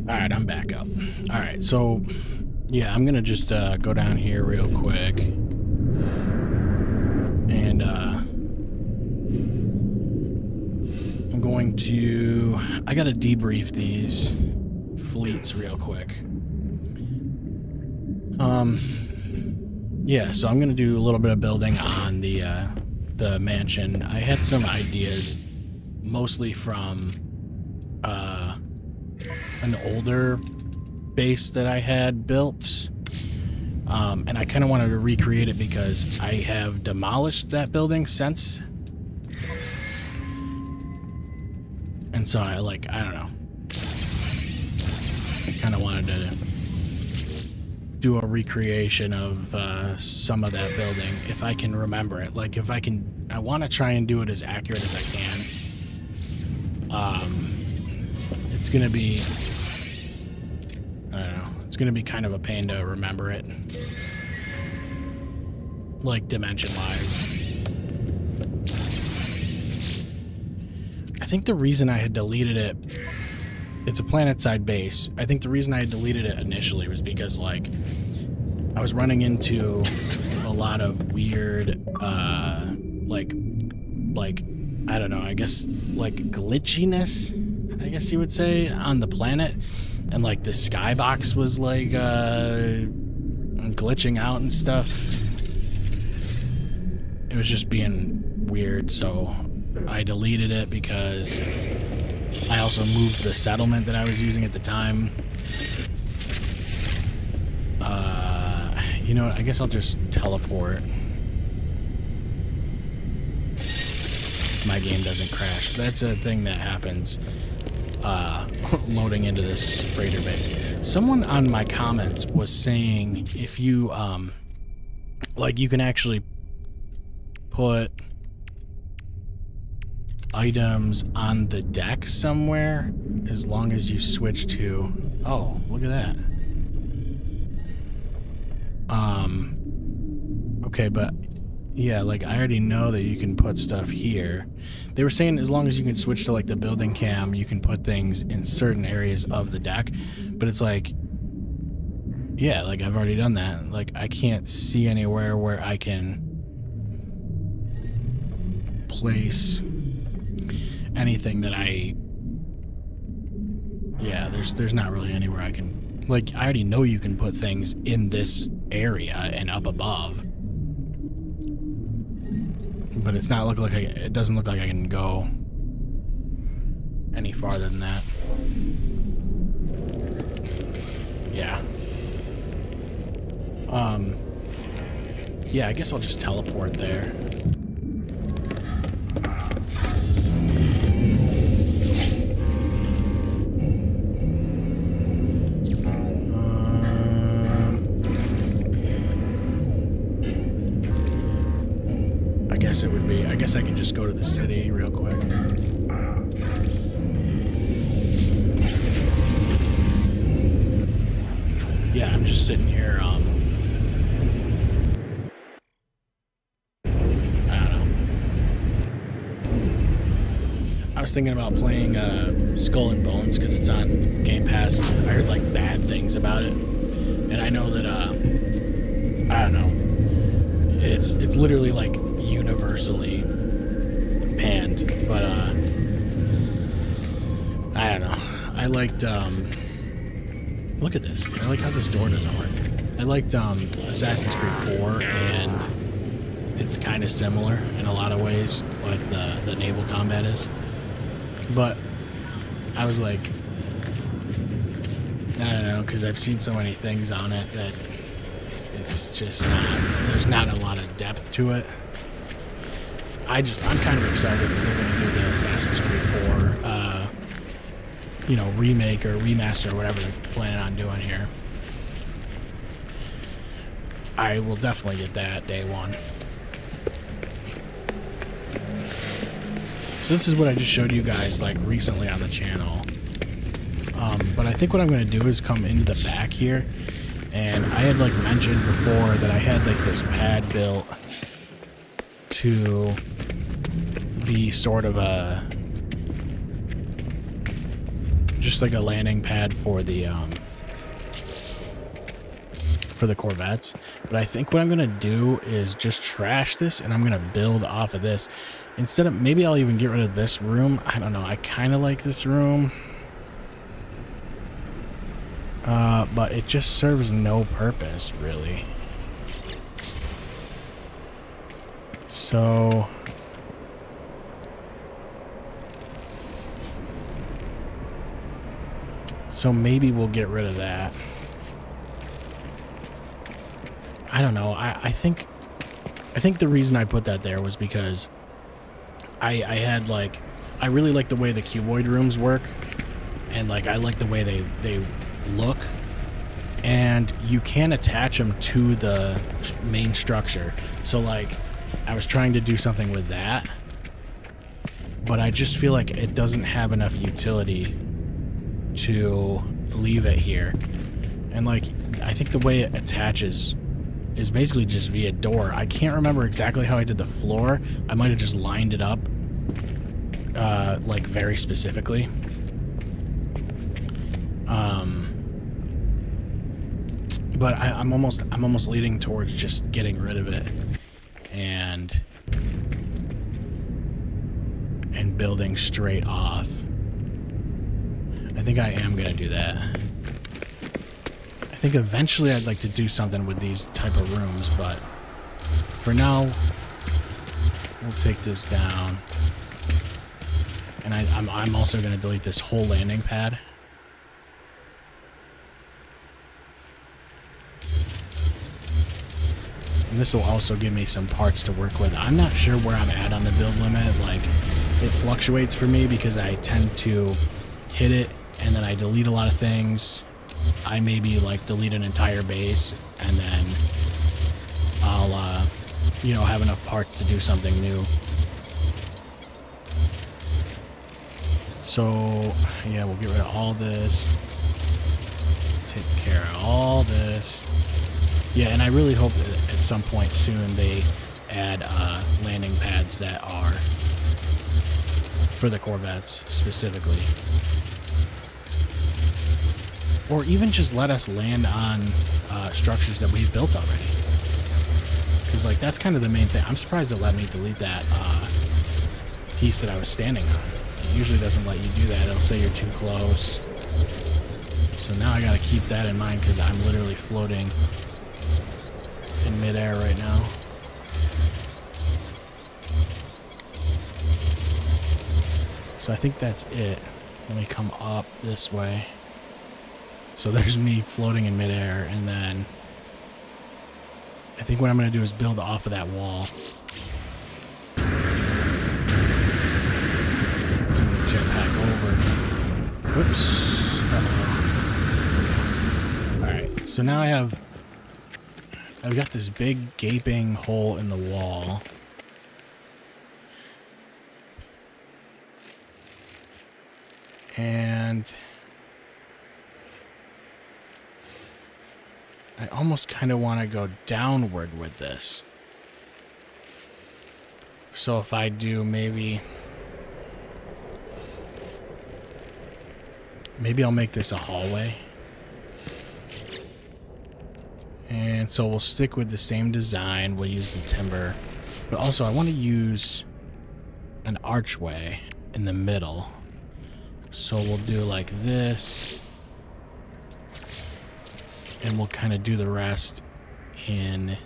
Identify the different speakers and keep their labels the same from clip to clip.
Speaker 1: Alright, I'm back up. Alright, so yeah, I'm gonna just go down here real quick. And I'm going to... I gotta debrief these fleets real quick. Yeah, so I'm gonna do a little bit of building on the mansion. I had some ideas, mostly from an older base that I had built, and I kind of wanted to recreate it because I have demolished that building since, and so I don't know, I kind of wanted to do a recreation of some of that building if I can remember it. Like, if I can, I want to try and do it as accurate as I can. It's gonna be, I don't know, it's gonna be kind of a pain to remember it, like dimension wise. I think the reason I had deleted it, it's a planet-side base. I think the reason I had deleted it initially was because, like, I was running into a lot of weird, like, I don't know, I guess, like, glitchiness, I guess you would say, on the planet. And, like, the skybox was, like, glitching out and stuff. It was just being weird, so I deleted it because I also moved the settlement that I was using at the time. You know what? I guess I'll just teleport. My game doesn't crash. That's a thing that happens loading into this freighter base. Someone on my comments was saying if you, like, you can actually put items on the deck somewhere as long as you switch to... Oh, look at that. Okay, but yeah, like, I already know that you can put stuff here. They were saying as long as you can switch to, like, the building cam, you can put things in certain areas of the deck. But it's like, yeah, like, I've already done that. Like, I can't see anywhere where I can place anything that I... Yeah, there's not really anywhere I can... Like, I already know you can put things in this area and up above. But it's not like it doesn't look like I can go any farther than that. Yeah. Yeah, I guess I'll just teleport there. It would be, I guess I can just go to the city real quick. Yeah, I'm just sitting here, I don't know. I was thinking about playing Skull and Bones because it's on Game Pass. I heard, like, bad things about it. And I know that, I don't know. It's literally, like, universally panned, but I don't know. I liked look at this. I like how this door doesn't work. I liked Assassin's Creed 4, and it's kind of similar in a lot of ways, like the naval combat is. But I was like, I don't know, because I've seen so many things on it that it's just not, there's not a lot of depth to it. I'm kind of excited that they're going to do the Assassin's Creed 4, you know, remake or remaster or whatever they're planning on doing here. I will definitely get that day one. So this is what I just showed you guys, like, recently on the channel. But I think what I'm going to do is come into the back here. And I had, like, mentioned before that I had, like, this pad built to be sort of a just like a landing pad for the Corvettes. But I think what I'm gonna do is just trash this, and I'm gonna build off of this. Instead of, maybe I'll even get rid of this room. I don't know. I kind of like this room. But it just serves no purpose, really. So maybe we'll get rid of that. I don't know. I think the reason I put that there was because I had like, I really like the way the cuboid rooms work, and like I like the way they look, and you can attach them to the main structure. So like I was trying to do something with that, but I just feel like it doesn't have enough utility to leave it here. And like I think the way it attaches is basically just via door. I can't remember exactly how I did the floor. I might have just lined it up like very specifically. But I'm almost leaning towards just getting rid of it and building straight off. I think I am gonna do that. I think eventually I'd like to do something with these type of rooms, but for now we'll take this down. And I'm also gonna delete this whole landing pad. And this will also give me some parts to work with. I'm not sure where I'm at on the build limit. Like, it fluctuates for me because I tend to hit it and then I delete a lot of things. I maybe like delete an entire base and then I'll, you know, have enough parts to do something new. So, yeah, we'll get rid of all this. Take care of all this. Yeah, and I really hope that at some point soon they add landing pads that are for the Corvettes specifically. Or even just let us land on structures that we've built already. Because, like, that's kind of the main thing. I'm surprised it let me delete that piece that I was standing on. It usually doesn't let you do that. It'll say you're too close. So now I gotta keep that in mind because I'm literally floating in midair right now. So I think that's it. Let me come up this way. So there's me floating in midair, and then I think what I'm going to do is build off of that wall. Jetpack over. Whoops. Alright, so now I've got this big gaping hole in the wall. And I almost kind of want to go downward with this. So if I do maybe I'll make this a hallway. And so we'll stick with the same design. We'll use the timber. But also I want to use an archway in the middle. So we'll do like this. And we'll kind of do the rest in...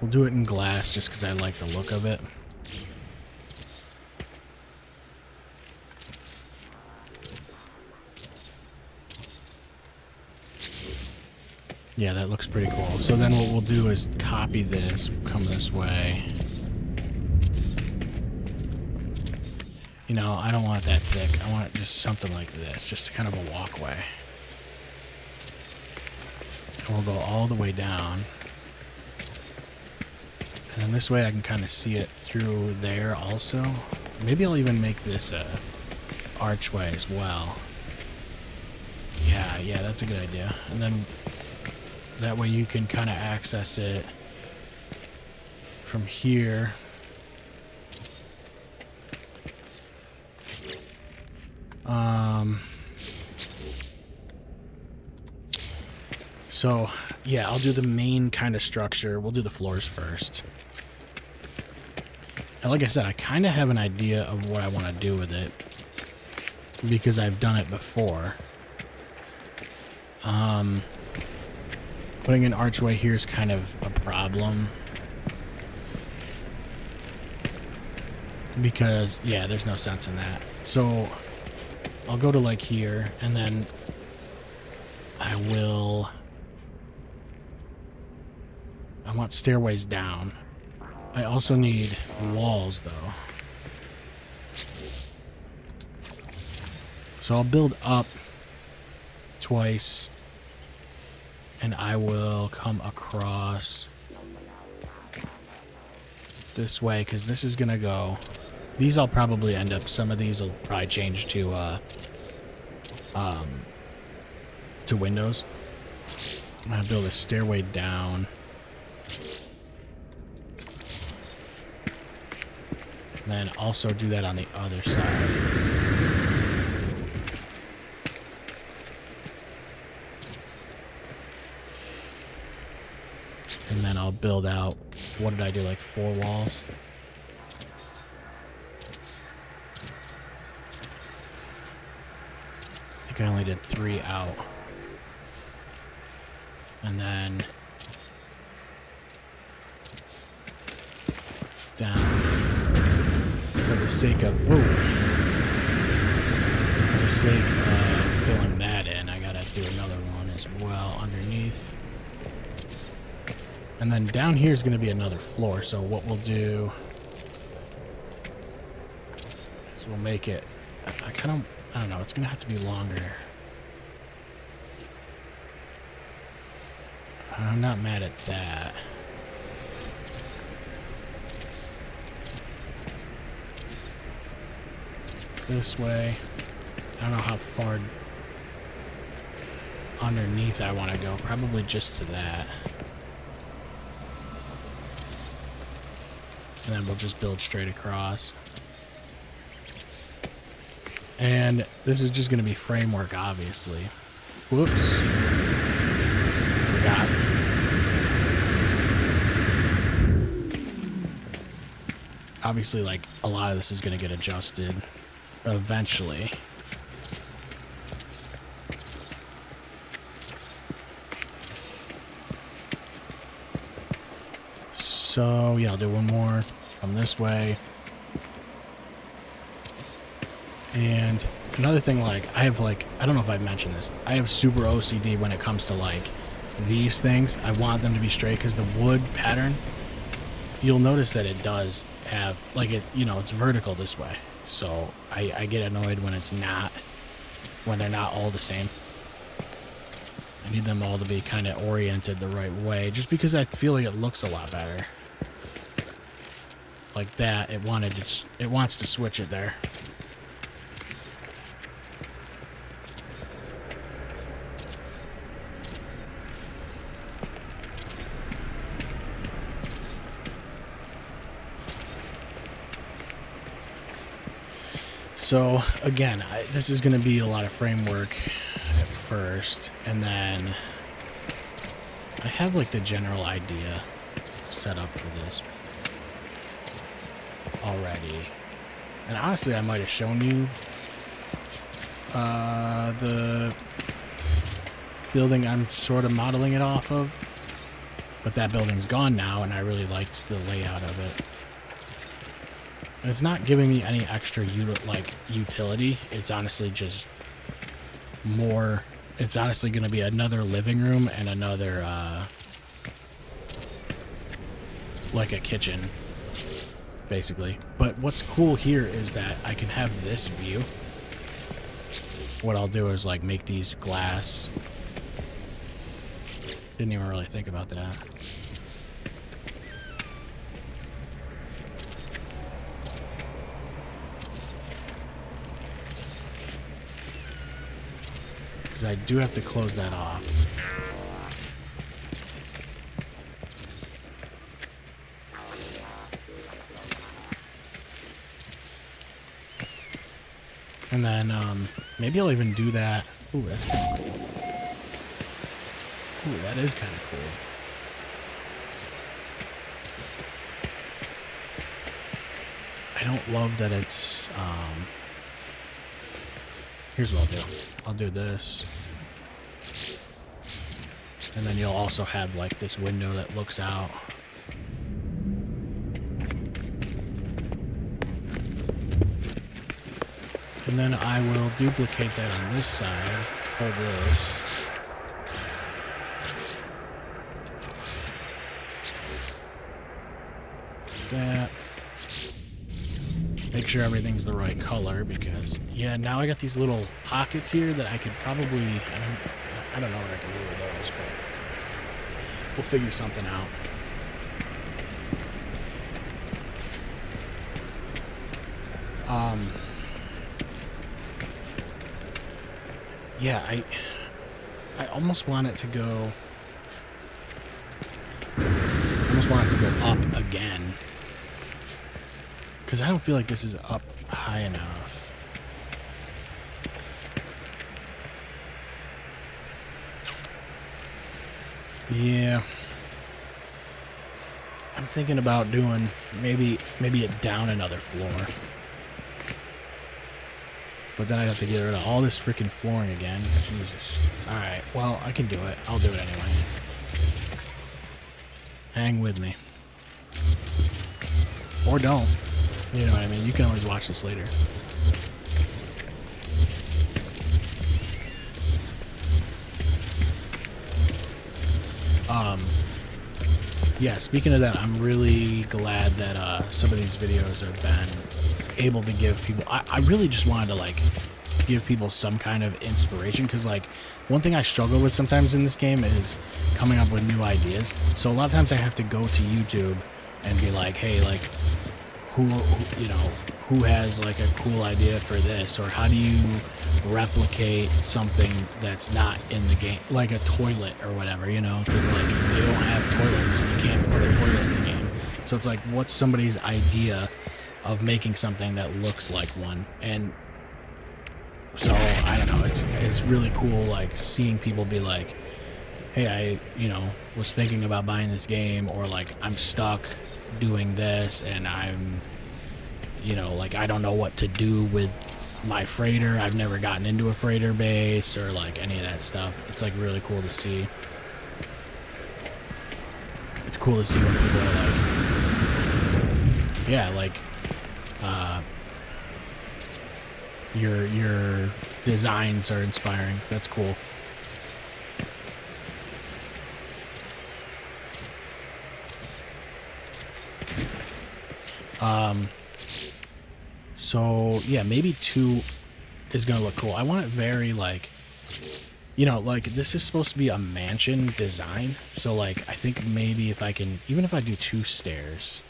Speaker 1: We'll do it in glass just because I like the look of it. Yeah, that looks pretty cool. So then what we'll do is copy this, come this way. You know, I don't want it that thick. I want it just something like this, just kind of a walkway. And we'll go all the way down. And then this way I can kind of see it through there also. Maybe I'll even make this a archway as well. Yeah, that's a good idea. And then that way you can kind of access it from here. So, yeah, I'll do the main kind of structure. We'll do the floors first. And like I said, I kind of have an idea of what I want to do with it because I've done it before. Putting an archway here is kind of a problem because, yeah, there's no sense in that. So I'll go to like here, and then I want stairways down. I also need walls, though. So I'll build up twice, and I will come across this way, because this is going to go... These I'll probably end up... Some of these will probably change to windows. I'm going to build a stairway down. And then also do that on the other side. And then I'll build out, what did I do, like 4 walls? I think I only did 3 out. And then down for the sake of, whoa, for the sake of filling that in, I gotta do another one as well underneath. And then down here is going to be another floor. So what we'll do is we'll make it, I don't know, it's going to have to be longer. I'm not mad at that. This way. I don't know how far underneath I want to go. Probably just to that. And then we'll just build straight across. And this is just going to be framework, obviously. Whoops. Forgot. Obviously, like, a lot of this is going to get adjusted eventually. So, yeah, I'll do one more. Come this way. And another thing, like, I have, like, I don't know if I've mentioned this. I have super OCD when it comes to, like, these things. I want them to be straight because the wood pattern, you'll notice that it does have, like, it, you know, it's vertical this way. So I get annoyed when it's not, when they're not all the same. I need them all to be kind of oriented the right way, just because I feel like it looks a lot better. Like that, it wants to switch it there. So again, this is going to be a lot of framework at first, and then I have like the general idea set up for this already. And honestly, I might have shown you the building I'm sort of modeling it off of, but that building's gone now, and I really liked the layout of it. And it's not giving me any extra utility. It's honestly just more. It's honestly going to be another living room and another like a kitchen, basically. But what's cool here is that I can have this view. What I'll do is like make these glass. Didn't even really think about that. Because I do have to close that off. And then maybe I'll even do that. Ooh, that's kind of cool. Ooh, that is kind of cool. I don't love that it's, here's what I'll do. I'll do this. And then you'll also have like this window that looks out. And then I will duplicate that on this side. Hold this. That. Make sure everything's the right color because, yeah, now I got these little pockets here that I could probably, I don't know what I can do with those, but we'll figure something out. Yeah, I almost want it to go, up again. Because I don't feel like this is up high enough. Yeah. I'm thinking about doing maybe it down another floor. But then I'd have to get rid of all this freaking flooring again. Jesus. Alright, well, I can do it. I'll do it anyway. Hang with me. Or don't. You know what I mean? You can always watch this later. Yeah, speaking of that, I'm really glad that some of these videos have been able to give people... I really just wanted to, like, give people some kind of inspiration, because, like, one thing I struggle with sometimes in this game is coming up with new ideas. So a lot of times I have to go to YouTube and be like, hey, like, who has like a cool idea for this, or how do you replicate something that's not in the game, like a toilet or whatever, you know, because like they don't have toilets, you can't put a toilet in the game. So it's like, what's somebody's idea of making something that looks like one? And so I don't know, it's really cool, like seeing people be like, hey, I was thinking about buying this game, or like I'm stuck doing this and I'm like I don't know what to do with my freighter. I've never gotten into a freighter base or like any of that stuff. It's like really cool to see. It's cool to see when people are like, yeah, like your designs are inspiring. That's cool. So yeah, maybe 2 is gonna look cool. I want it very like, like this is supposed to be a mansion design. So like, I think maybe if I can, even if I do 2 stairs.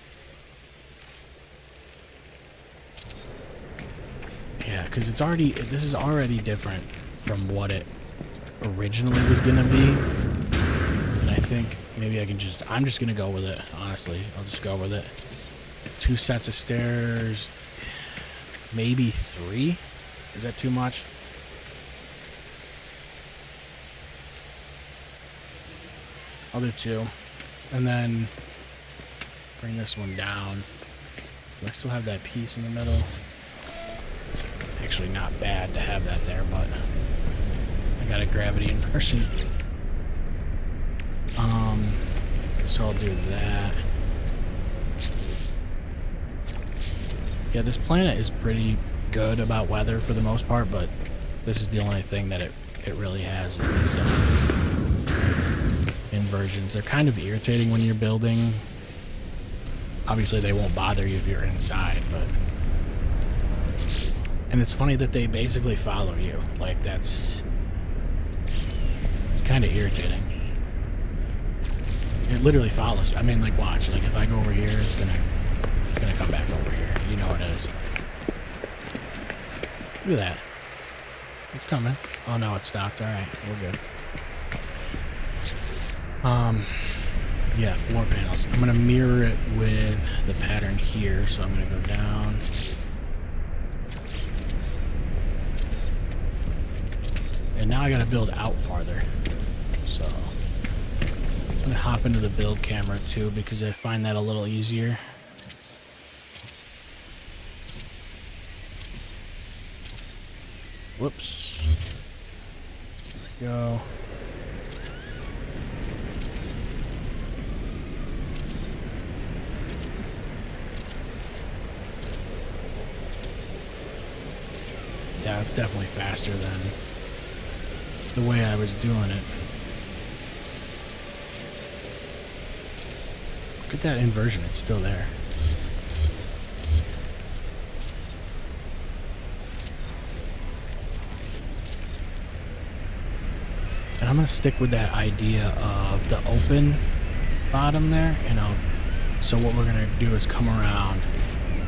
Speaker 1: Yeah, because this is already different from what it originally was gonna be. And I think maybe I'm just gonna go with it, honestly. I'll just go with it. 2 sets of stairs. Maybe 3? Is that too much? I'll do 2. And then bring this one down. Do I still have that piece in the middle? It's actually not bad to have that there, but I got a gravity inversion. So I'll do that. Yeah, this planet is pretty good about weather for the most part, but this is the only thing that it really has is these inversions. They're kind of irritating when you're building. Obviously, they won't bother you if you're inside, but... And it's funny that they basically follow you. Like, it's kind of irritating. It literally follows you. I mean, like, watch. Like, if I go over here, it's gonna come back over here. You know it is. Look at that. It's coming. Oh no, it stopped. Alright, we're good. Yeah, floor panels. I'm gonna mirror it with the pattern here, so I'm gonna go down. And now I gotta build out farther. So I'm gonna hop into the build camera too because I find that a little easier. Whoops. There we go. Yeah, it's definitely faster than the way I was doing it. Look at that inversion, it's still there. And I'm gonna stick with that idea of the open bottom there, and so what we're gonna do is come around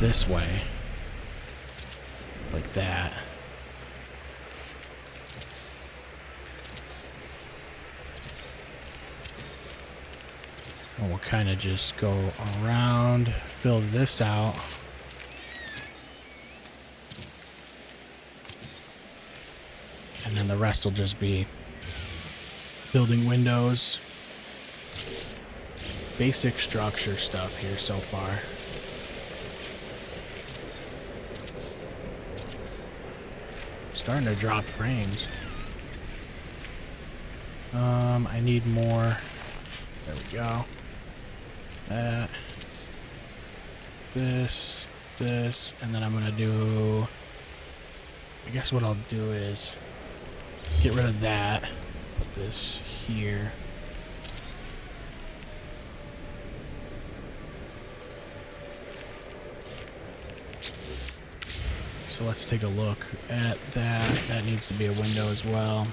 Speaker 1: this way, like that. And we'll kind of just go around, fill this out. And then the rest will just be building windows. Basic structure stuff here so far. Starting to drop frames. I need more. There we go. That. This. And then I'm gonna do... I guess what I'll do is get rid of that. Put this here. So let's take a look at that. That needs to be a window as well.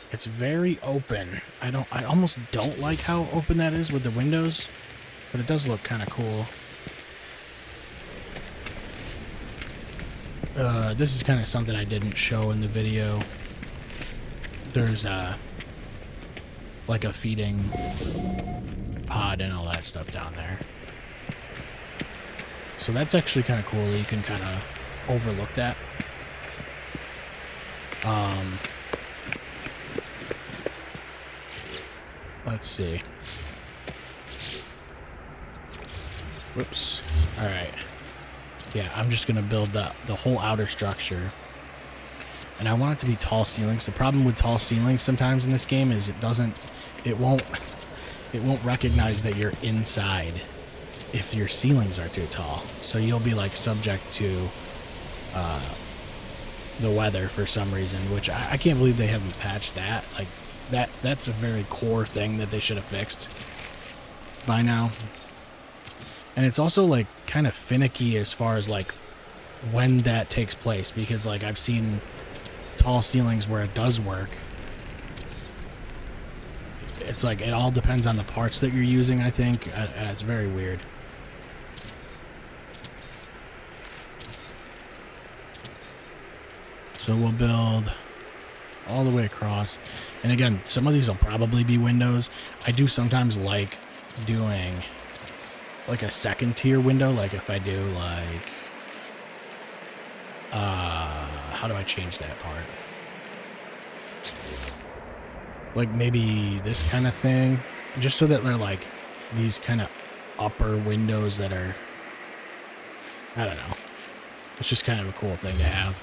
Speaker 1: It's very open. I almost don't like how open that is with the windows, but it does look kind of cool. This is kind of something I didn't show in the video. There's like a feeding pod and all that stuff down there. So that's actually kind of cool. You can kind of overlook that. Let's see. Whoops. Alright. Yeah, I'm just gonna build the whole outer structure. And I want it to be tall ceilings. The problem with tall ceilings sometimes in this game is it won't recognize that you're inside if your ceilings are too tall. So you'll be like subject to the weather for some reason, which I can't believe they haven't patched that. Like that's a very core thing that they should have fixed by now. And it's also like kind of finicky as far as like when that takes place, because like I've seen tall ceilings where it does work. It's like it all depends on the parts that you're using, I think, and it's very weird. So we'll build all the way across. And again, some of these will probably be windows. I do sometimes like doing like a second tier window, like if I do like how do I change that part? Like maybe this kind of thing, just so that they're like these kind of upper windows that are, I don't know. It's just kind of a cool thing to have.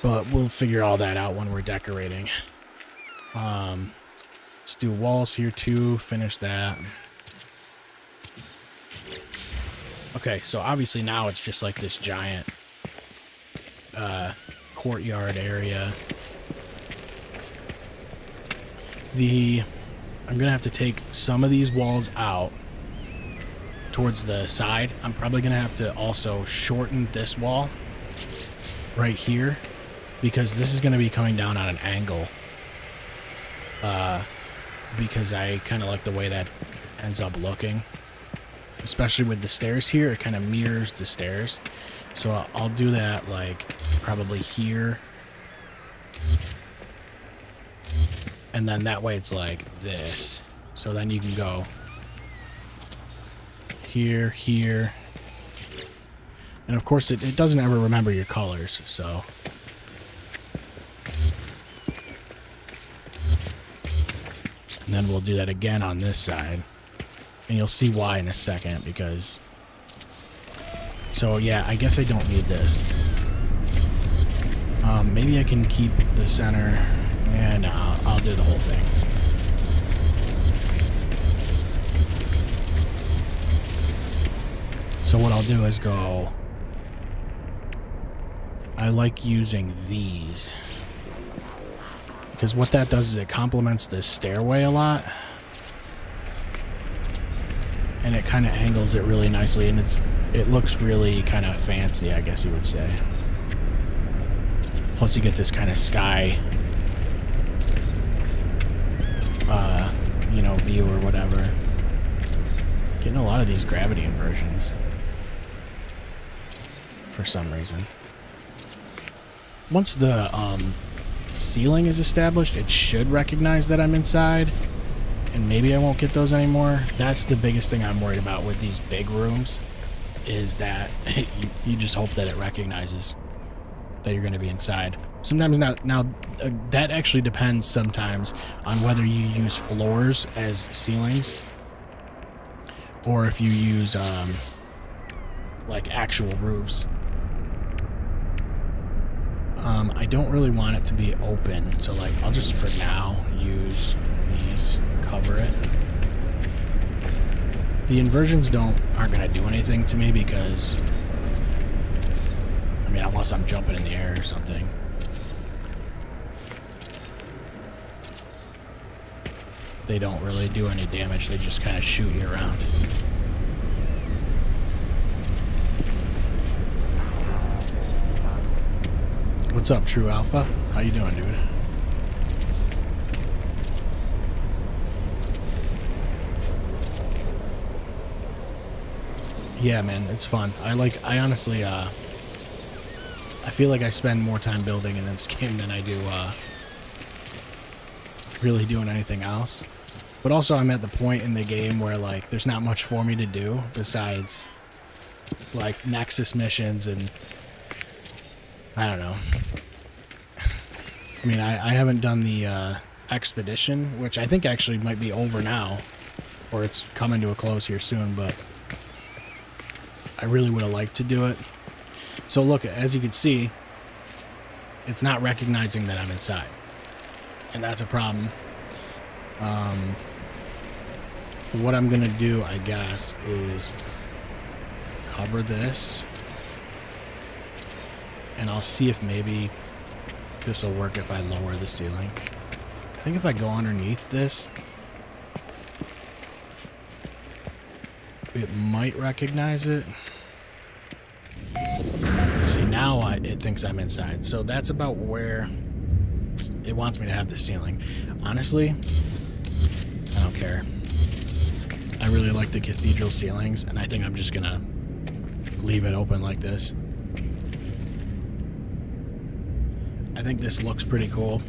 Speaker 1: But we'll figure all that out when we're decorating. Let's do walls here too, finish that. Okay, so obviously now it's just like this giant courtyard area. I'm gonna have to take some of these walls out towards the side. I'm probably gonna have to also shorten this wall right here, because this is gonna be coming down on an angle. Because I kind of like the way that ends up looking. Especially with the stairs here, it kind of mirrors the stairs. So I'll do that like probably here. And then that way it's like this. So then you can go here, here. And of course, it doesn't ever remember your colors, so... And then we'll do that again on this side. And you'll see why in a second, because... So, yeah, I guess I don't need this. Maybe I can keep the center, and I'll do the whole thing. So what I'll do is go... I like using these. Because what that does is it complements the stairway a lot. And it kind of angles it really nicely, and it looks really kind of fancy, I guess you would say. Plus you get this kind of sky, you know, view or whatever. Getting a lot of these gravity inversions. For some reason. Once the ceiling is established, it should recognize that I'm inside. And maybe I won't get those anymore. That's the biggest thing I'm worried about with these big rooms. Is that you just hope that it recognizes that you're going to be inside. Sometimes now that actually depends sometimes on whether you use floors as ceilings or if you use like actual roofs. I don't really want it to be open, so like I'll just for now use these, cover it. The inversions aren't gonna do anything to me because, I mean, unless I'm jumping in the air or something. They don't really do any damage, they just kind of shoot you around. What's up, True Alpha? How you doing, dude? Yeah, man, it's fun. I honestly, I feel like I spend more time building in this game than I do, really doing anything else. But also, I'm at the point in the game where, like, there's not much for me to do besides, like, Nexus missions and... I don't know. I mean, I haven't done the expedition, which I think actually might be over now, or it's coming to a close here soon, but I really would have liked to do it. So look, as you can see, it's not recognizing that I'm inside, and that's a problem. What I'm gonna do, I guess, is cover this. And I'll see if maybe this will work if I lower the ceiling. I think if I go underneath this, it might recognize it. See, now it thinks I'm inside. So that's about where it wants me to have the ceiling. Honestly, I don't care. I really like the cathedral ceilings, and I think I'm just gonna leave it open like this. I think this looks pretty cool.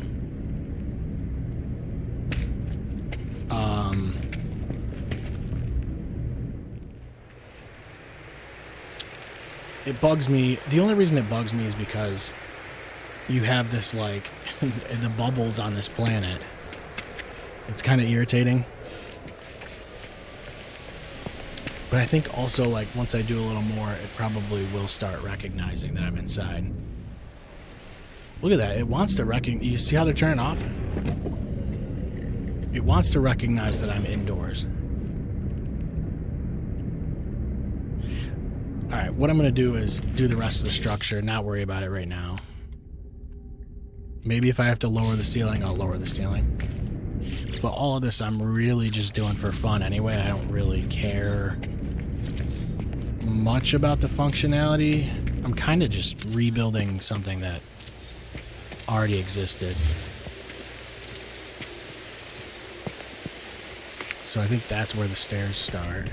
Speaker 1: It bugs me. The only reason it bugs me is because you have this, like, the bubbles on this planet. It's kind of irritating. But I think also, like, once I do a little more, it probably will start recognizing that I'm inside. Look at that. It wants to recognize... You see how they're turning off? It wants to recognize that I'm indoors. Alright, what I'm going to do is do the rest of the structure, not worry about it right now. Maybe if I have to lower the ceiling, I'll lower the ceiling. But all of this I'm really just doing for fun anyway. I don't really care much about the functionality. I'm kind of just rebuilding something that already existed. So I think that's where the stairs start.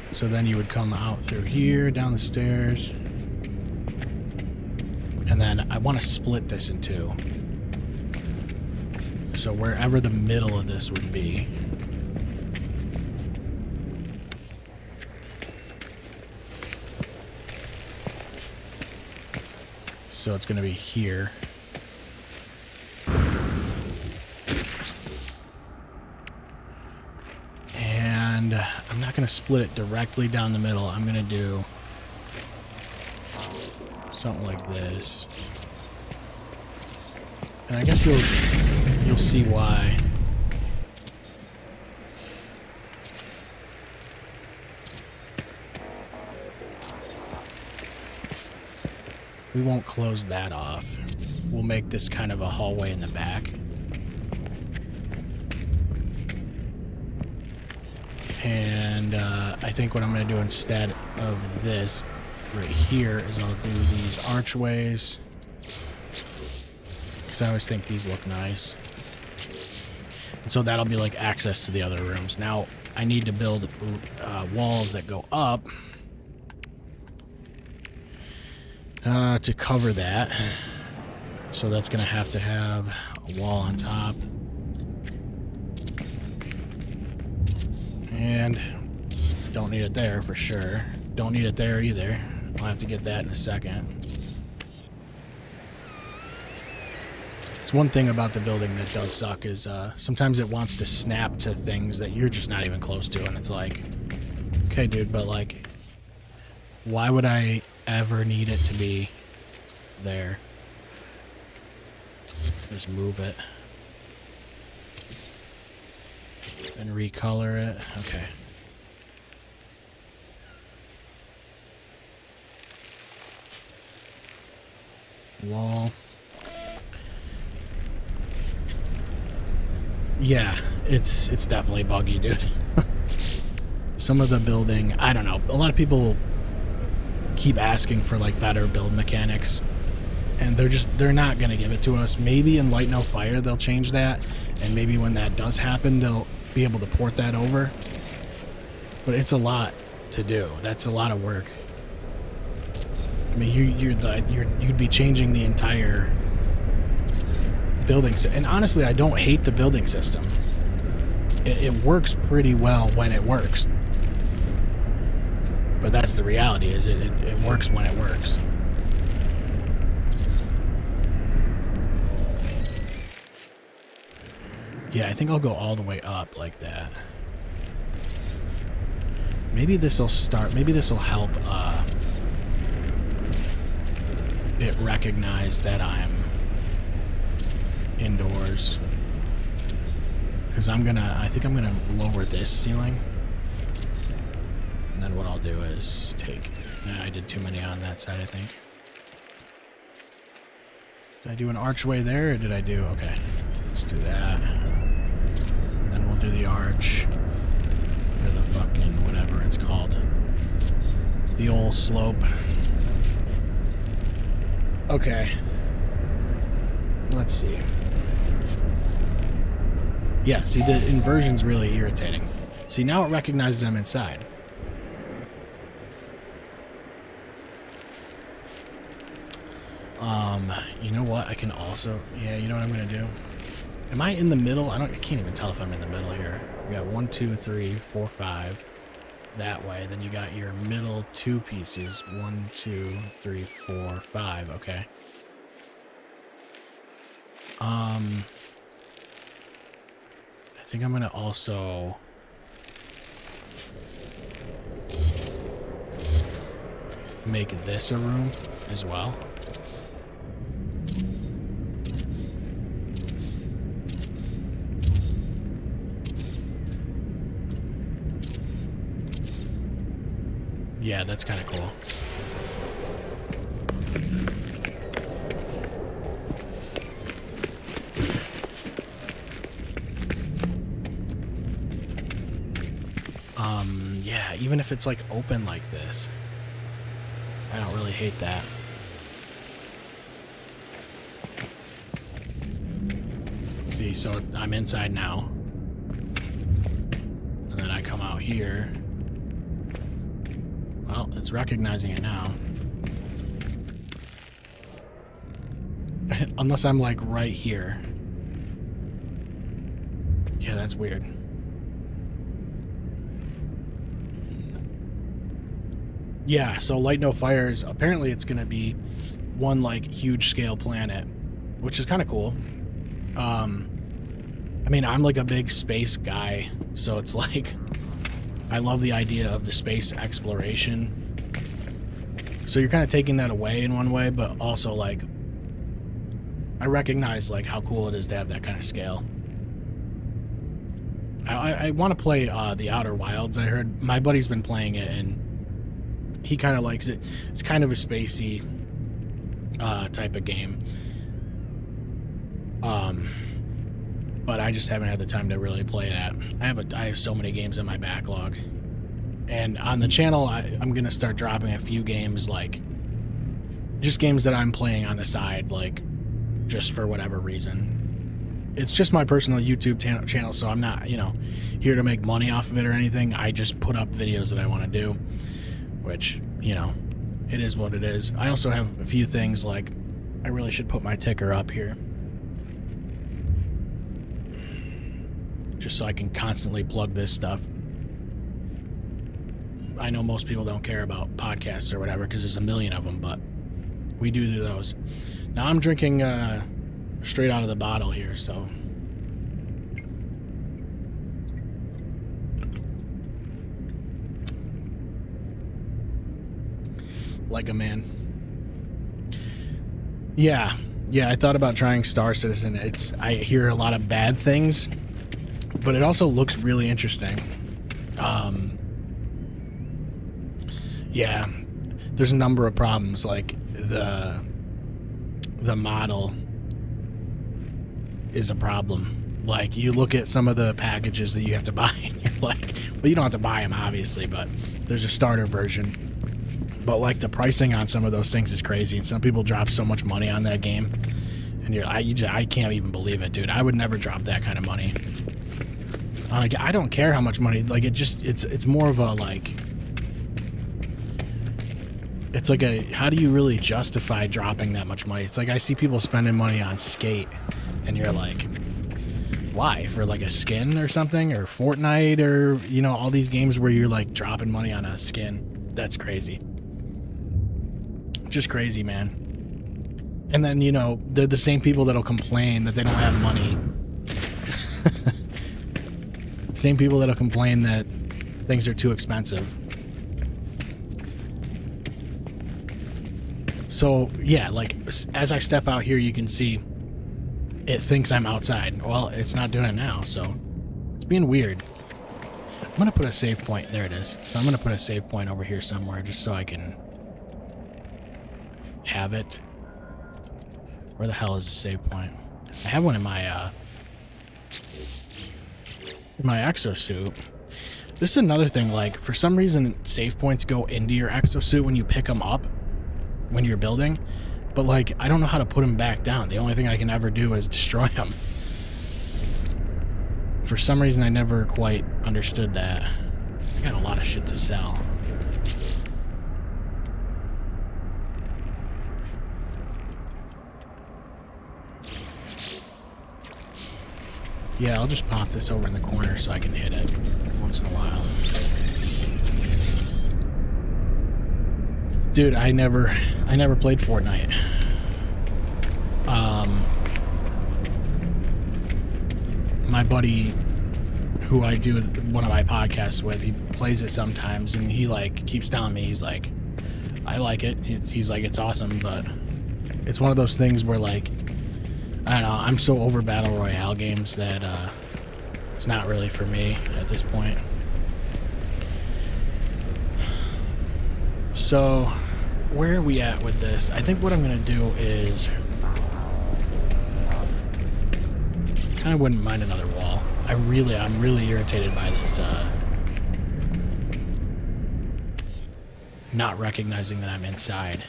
Speaker 1: So then you would come out through here, down the stairs. And then I want to split this in two. So wherever the middle of this would be, So it's going to be here. And I'm not going to split it directly down the middle. I'm going to do something like this. And I guess you'll see why. We won't close that off. We'll make this kind of a hallway in the back. And I think what I'm going to do instead of this right here is I'll do these archways. Because I always think these look nice. And so that'll be like access to the other rooms. Now I need to build walls that go up to cover that. So that's going to have a wall on top. And don't need it there for sure. Don't need it there either. I'll have to get that in a second. It's one thing about the building that does suck is sometimes it wants to snap to things that you're just not even close to, and it's like, okay, dude, but like, why would I ever need it to be there? Just move it and recolor it. Okay. Wall. Yeah, it's definitely buggy, dude. Some of the building, I don't know. A lot of people keep asking for like better build mechanics, and they're not gonna give it to us. Maybe in Light No Fire they'll change that, and maybe when that does happen they'll be able to port that over. But it's a lot to do. That's a lot of work. I mean, you'd be changing the entire building, and honestly, I don't hate the building system. It works pretty well when it works. But that's the reality, is it works when it works. Yeah, I think I'll go all the way up like that. Maybe this will help it recognize that I'm indoors. Because I think I'm gonna lower this ceiling. And then what I'll do is I did too many on that side, I think. Did I do an archway there, or did I do, okay, let's do that. Then we'll do the arch, or the fucking, whatever it's called. The old slope. Okay. Let's see. Yeah, see, the inversion's really irritating. See, now it recognizes I'm inside. You know what? I can also... Yeah, you know what I'm going to do? Am I in the middle? I can't even tell if I'm in the middle here. We got 1, 2, 3, 4, 5. That way. Then you got your middle two pieces. 1, 2, 3, 4, 5. Okay. I think I'm going to also... make this a room as well. Yeah, that's kind of cool. Yeah, even if it's like open like this, I don't really hate that. See, so I'm inside now. And then I come out here. Well, it's recognizing it now. Unless I'm like right here. Yeah, that's weird. Yeah, so Light No Fire is apparently it's going to be one like huge scale planet, which is kind of cool. I mean, I'm like a big space guy, so it's like I love the idea of the space exploration. So you're kind of taking that away in one way, but also like I recognize like how cool it is to have that kind of scale. I want to play the Outer Wilds. I heard my buddy's been playing it and he kind of likes it. It's kind of a spacey type of game. But I just haven't had the time to really play that. I have so many games in my backlog. And on the channel, I'm going to start dropping a few games, like just games that I'm playing on the side, like just for whatever reason. It's just my personal YouTube channel, so I'm not, you know, here to make money off of it or anything. I just put up videos that I want to do, which, you know, it is what it is. I also have a few things, like I really should put my ticker up here, just so I can constantly plug this stuff. I know most people don't care about podcasts or whatever because there's a million of them, but we do those. Now I'm drinking straight out of the bottle here, so like a man. Yeah, I thought about trying Star Citizen. I hear a lot of bad things, but it also looks really interesting. Yeah, there's a number of problems, like the model is a problem. Like, you look at some of the packages that you have to buy, and you're like, well, you don't have to buy them, obviously, but there's a starter version. But, like, the pricing on some of those things is crazy, and some people drop so much money on that game, and I can't even believe it, dude. I would never drop that kind of money. Like, I don't care how much money, like, it's more of a, like, it's like how do you really justify dropping that much money? It's like I see people spending money on Skate, and you're like, why? For like a skin or something, or Fortnite, or, you know, all these games where you're like dropping money on a skin. That's crazy. Just crazy, man. And then, you know, they're the same people that'll complain that they don't have money. Same people that'll complain that things are too expensive. So, yeah, like, as I step out here, you can see it thinks I'm outside. Well, it's not doing it now, so it's being weird. I'm going to put a save point. There it is. So I'm going to put a save point over here somewhere just so I can have it. Where the hell is the save point? I have one in my exosuit. This is another thing, like, for some reason, save points go into your exosuit when you pick them up when you're building, but like I don't know how to put them back down. The only thing I can ever do is destroy them. For some reason I never quite understood that. I got a lot of shit to sell. Yeah, I'll just pop this over in the corner so I can hit it once in a while. Dude, I never played Fortnite. My buddy, who I do one of my podcasts with, he plays it sometimes, and he like keeps telling me, he's like, I like it. He's like, it's awesome, but it's one of those things where, like, I don't know, I'm so over Battle Royale games that it's not really for me at this point. So, where are we at with this? I think what I'm going to do is... kind of wouldn't mind another wall. I'm really irritated by this, not recognizing that I'm inside.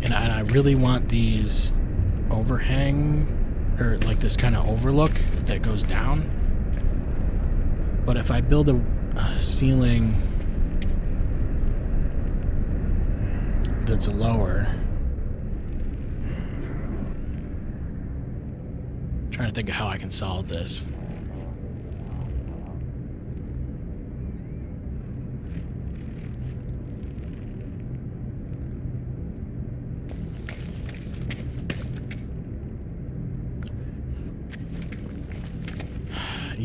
Speaker 1: And I really want these overhang, or like this kind of overlook that goes down. But if I build a ceiling that's lower, I'm trying to think of how I can solve this.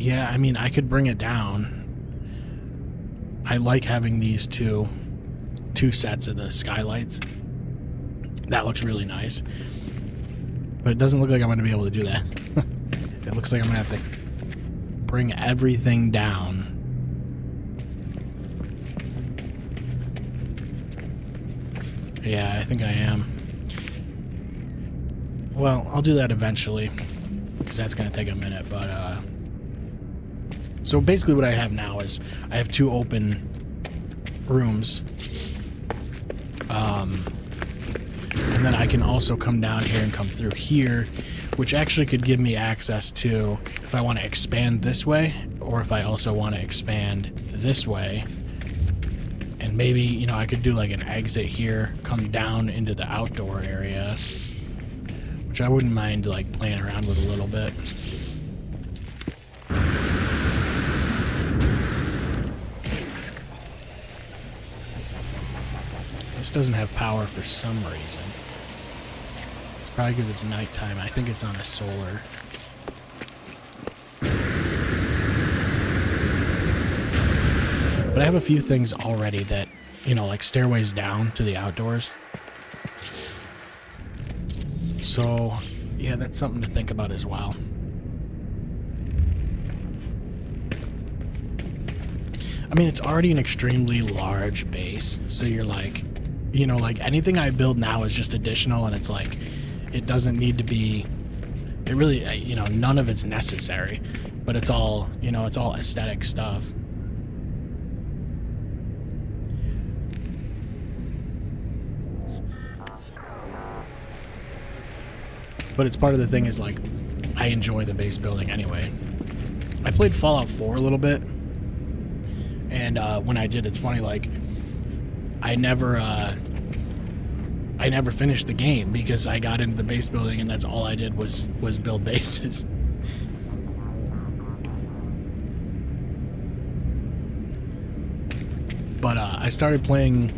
Speaker 1: Yeah, I mean, I could bring it down. I like having these two sets of the skylights. That looks really nice. But it doesn't look like I'm going to be able to do that. It looks like I'm going to have to bring everything down. Yeah, I think I am. Well, I'll do that eventually, because that's going to take a minute, but, so basically what I have now is I have 2 open rooms, and then I can also come down here and come through here, which actually could give me access to, if I want to expand this way, or if I also want to expand this way. And maybe, you know, I could do like an exit here, come down into the outdoor area, which I wouldn't mind like playing around with a little bit. This doesn't have power for some reason. It's probably because it's nighttime. I think it's on a solar. But I have a few things already that, you know, like stairways down to the outdoors. So, yeah, that's something to think about as well. I mean, it's already an extremely large base, so you're like, you know, like anything I build now is just additional, and it's like, it doesn't need to be, it really, you know, none of it's necessary, but it's all, you know, it's all aesthetic stuff. But it's part of the thing is, like, I enjoy the base building anyway. I played Fallout 4 a little bit, and when I did, it's funny, like, I never finished the game because I got into the base building and that's all I did was build bases. But I started playing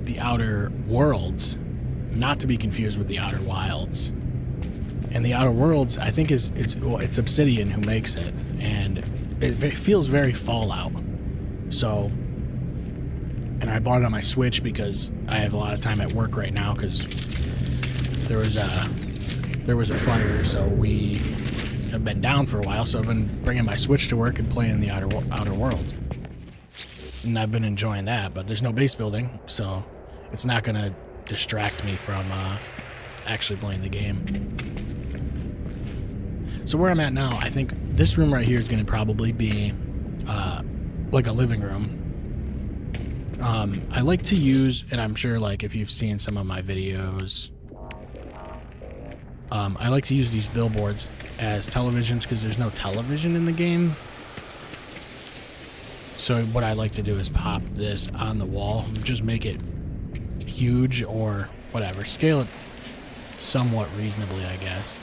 Speaker 1: the Outer Worlds, not to be confused with the Outer Wilds. And the Outer Worlds, I think it's Obsidian who makes it, and it feels very Fallout. So, and I bought it on my Switch because I have a lot of time at work right now because there was a fire, so we have been down for a while. So I've been bringing my Switch to work and playing the Outer Worlds, and I've been enjoying that. But there's no base building, so it's not gonna distract me from actually playing the game. So where I'm at now, I think this room right here is going to probably be like a living room. I like to use, and I'm sure like if you've seen some of my videos, I like to use these billboards as televisions because there's no television in the game. So what I like to do is pop this on the wall, just make it huge or whatever, scale it somewhat reasonably, I guess.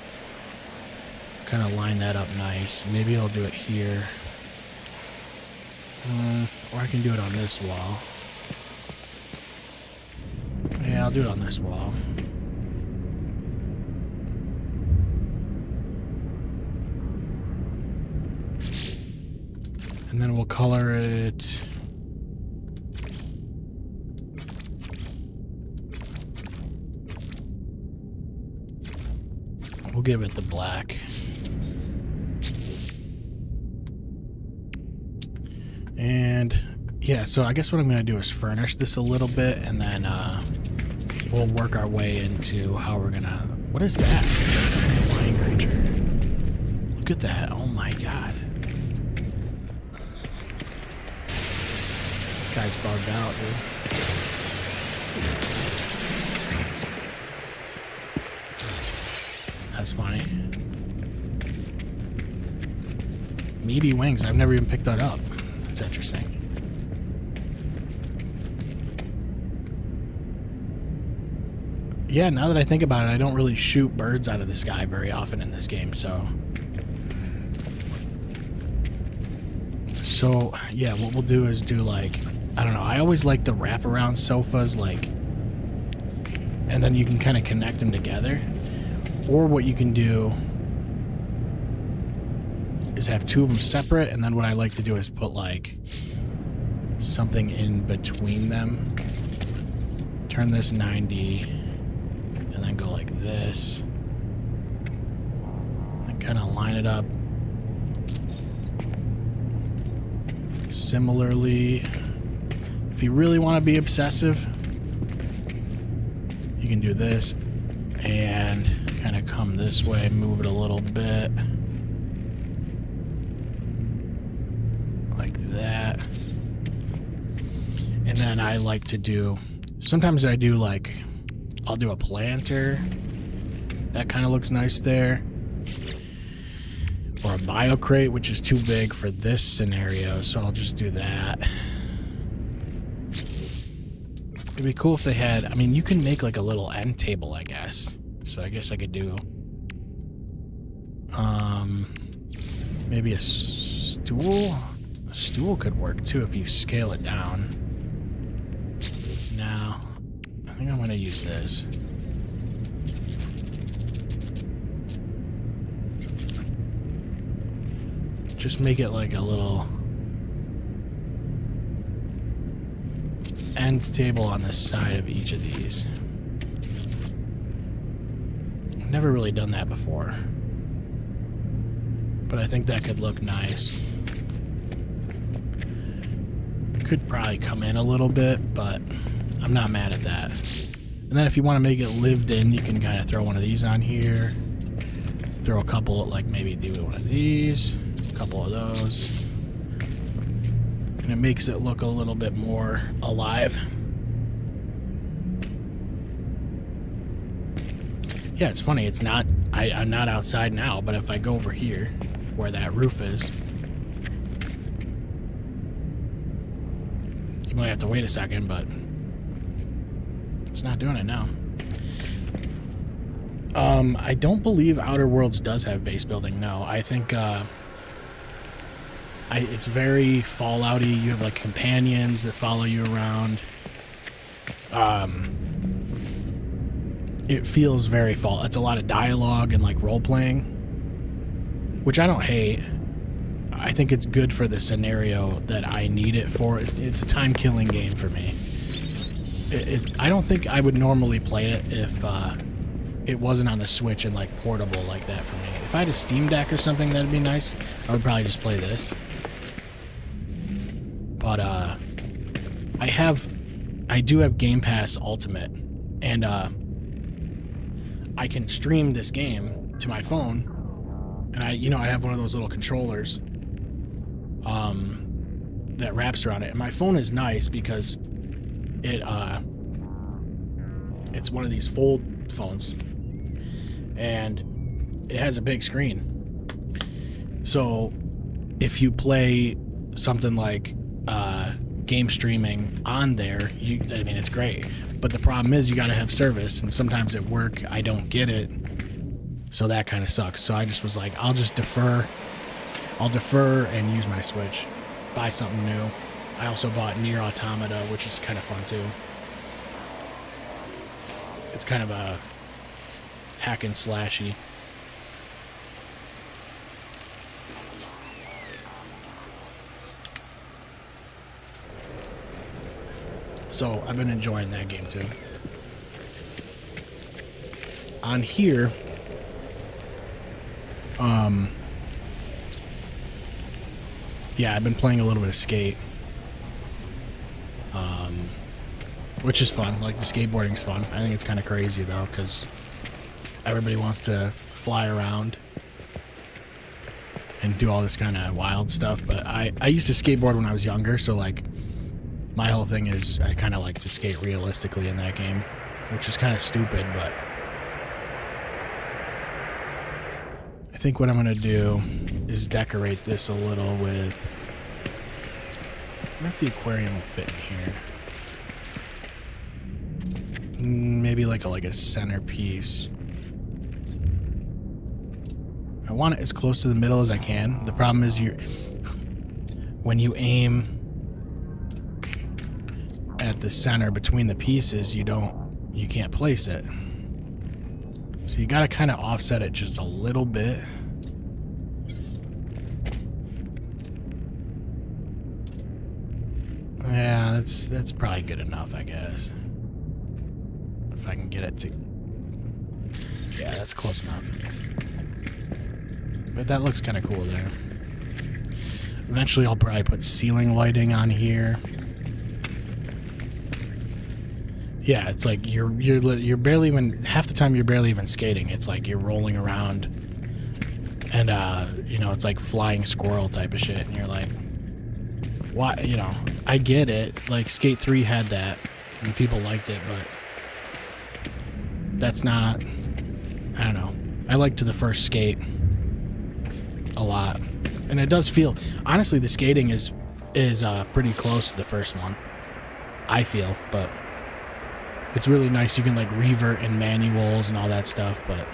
Speaker 1: Kind of line that up nice. Maybe I'll do it here, or I can do it on this wall. Yeah, I'll do it on this wall. And then we'll color it. We'll give it the black. And yeah, so I guess what I'm going to do is furnish this a little bit, and then we'll work our way into how we're going to... What is that? Is that some flying creature? Look at that. Oh my god. This guy's bugged out, dude. That's funny. Meaty wings. I've never even picked that up. That's interesting. Yeah, now that I think about it, I don't really shoot birds out of the sky very often in this game, so... So, yeah, what we'll do is do, like... I don't know, I always like the wraparound sofas, like... And then you can kind of connect them together. Or what you can do is have two of them separate, and then what I like to do is put like something in between them. Turn this 90, and then go like this. And kind of line it up. Similarly, if you really want to be obsessive, you can do this and kind of come this way, move it a little bit. Like that. And then I like to do, sometimes I do like, I'll do a planter. That kind of looks nice there. Or a bio crate, which is too big for this scenario, so I'll just do that. It'd be cool if they had, I mean, you can make like a little end table, I guess. So I guess I could do maybe a stool. A stool could work too if you scale it down. Now, I think I'm gonna use this. Just make it like a little end table on the side of each of these. I've never really done that before, but I think that could look nice. Could probably come in a little bit, but I'm not mad at that. And then if you want to make it lived in, you can kind of throw one of these on here. Throw a couple, like maybe do one of these. Couple of those, and it makes it look a little bit more alive. Yeah, it's funny, it's not, I'm not outside now, but if I go over here where that roof is, you might have to wait a second, but it's not doing it now. I don't believe Outer Worlds does have base building. No, I think it's very Fallout-y. You have like companions that follow you around. It feels very Fallout. It's a lot of dialogue and like role-playing, which I don't hate. I think it's good for the scenario that I need it for. It's a time-killing game for me. I don't think I would normally play it if it wasn't on the Switch and like portable like that for me. If I had a Steam Deck or something, that'd be nice. I would probably just play this. But I do have Game Pass Ultimate, and I can stream this game to my phone, and I have one of those little controllers that wraps around it. And my phone is nice because it's one of these fold phones, and it has a big screen. So if you play something like game streaming on there, it's great. But the problem is you got to have service, and sometimes at work I don't get it, so that kind of sucks. So I just was like, I'll defer and use my Switch, buy something new. I also bought Nier Automata, which is kind of fun too. It's kind of a hack and slashy. So I've been enjoying that game too. On here, yeah, I've been playing a little bit of Skate, which is fun. Like, the skateboarding's fun. I think it's kind of crazy though, because everybody wants to fly around and do all this kind of wild stuff. But I used to skateboard when I was younger, so like, my whole thing is I kind of like to skate realistically in that game, which is kind of stupid, but I think what I'm going to do is decorate this a little with, I wonder if the aquarium will fit in here. Maybe like a centerpiece. I want it as close to the middle as I can. The problem is when you aim at the center between the pieces, you can't place it. So you got to kind of offset it just a little bit. Yeah, that's probably good enough, I guess. If I can get it to... Yeah, that's close enough. But that looks kind of cool there. Eventually I'll probably put ceiling lighting on here. Yeah, it's like you're barely even... Half the time you're barely even skating. It's like you're rolling around. And, you know, it's like flying squirrel type of shit. And you're like... Why, you know, I get it. Like, Skate 3 had that, and people liked it, but that's not, I don't know. I liked the first Skate a lot, and it does feel, honestly, the skating is pretty close to the first one, I feel, but it's really nice. You can, like, revert in manuals and all that stuff, but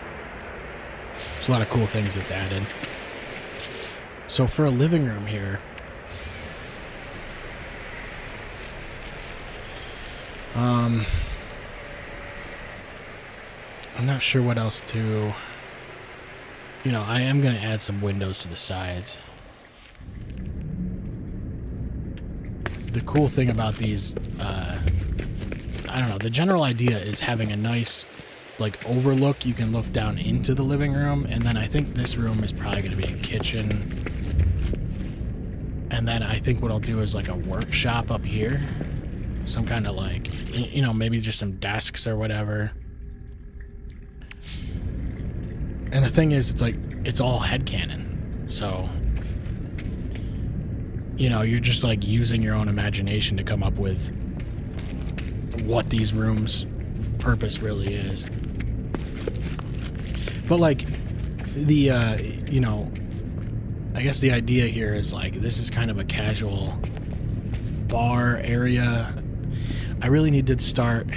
Speaker 1: there's a lot of cool things that's added. So for a living room here, I'm not sure what else to... You know, I am going to add some windows to the sides. The cool thing about these, I don't know, the general idea is having a nice, like, overlook. You can look down into the living room, and then I think this room is probably going to be a kitchen. And then I think what I'll do is, like, a workshop up here. Some kind of, like, you know, maybe just some desks or whatever. And the thing is, it's like, it's all headcanon. So, you know, you're just, like, using your own imagination to come up with what these rooms' purpose really is. But, like, the, you know, I guess the idea here is, like, this is kind of a casual bar area. I really need to start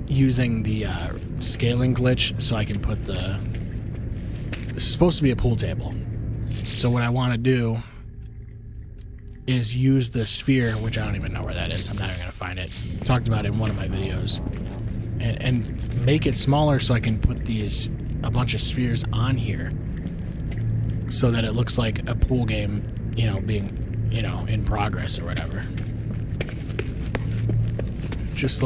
Speaker 1: using the scaling glitch so I can put the... This is supposed to be a pool table. So what I want to do is use the sphere, which I don't even know where that is. I'm not even going to find it. I talked about it in one of my videos. And make it smaller so I can put a bunch of spheres on here so that it looks like a pool game, you know, being, you know, in progress or whatever. Just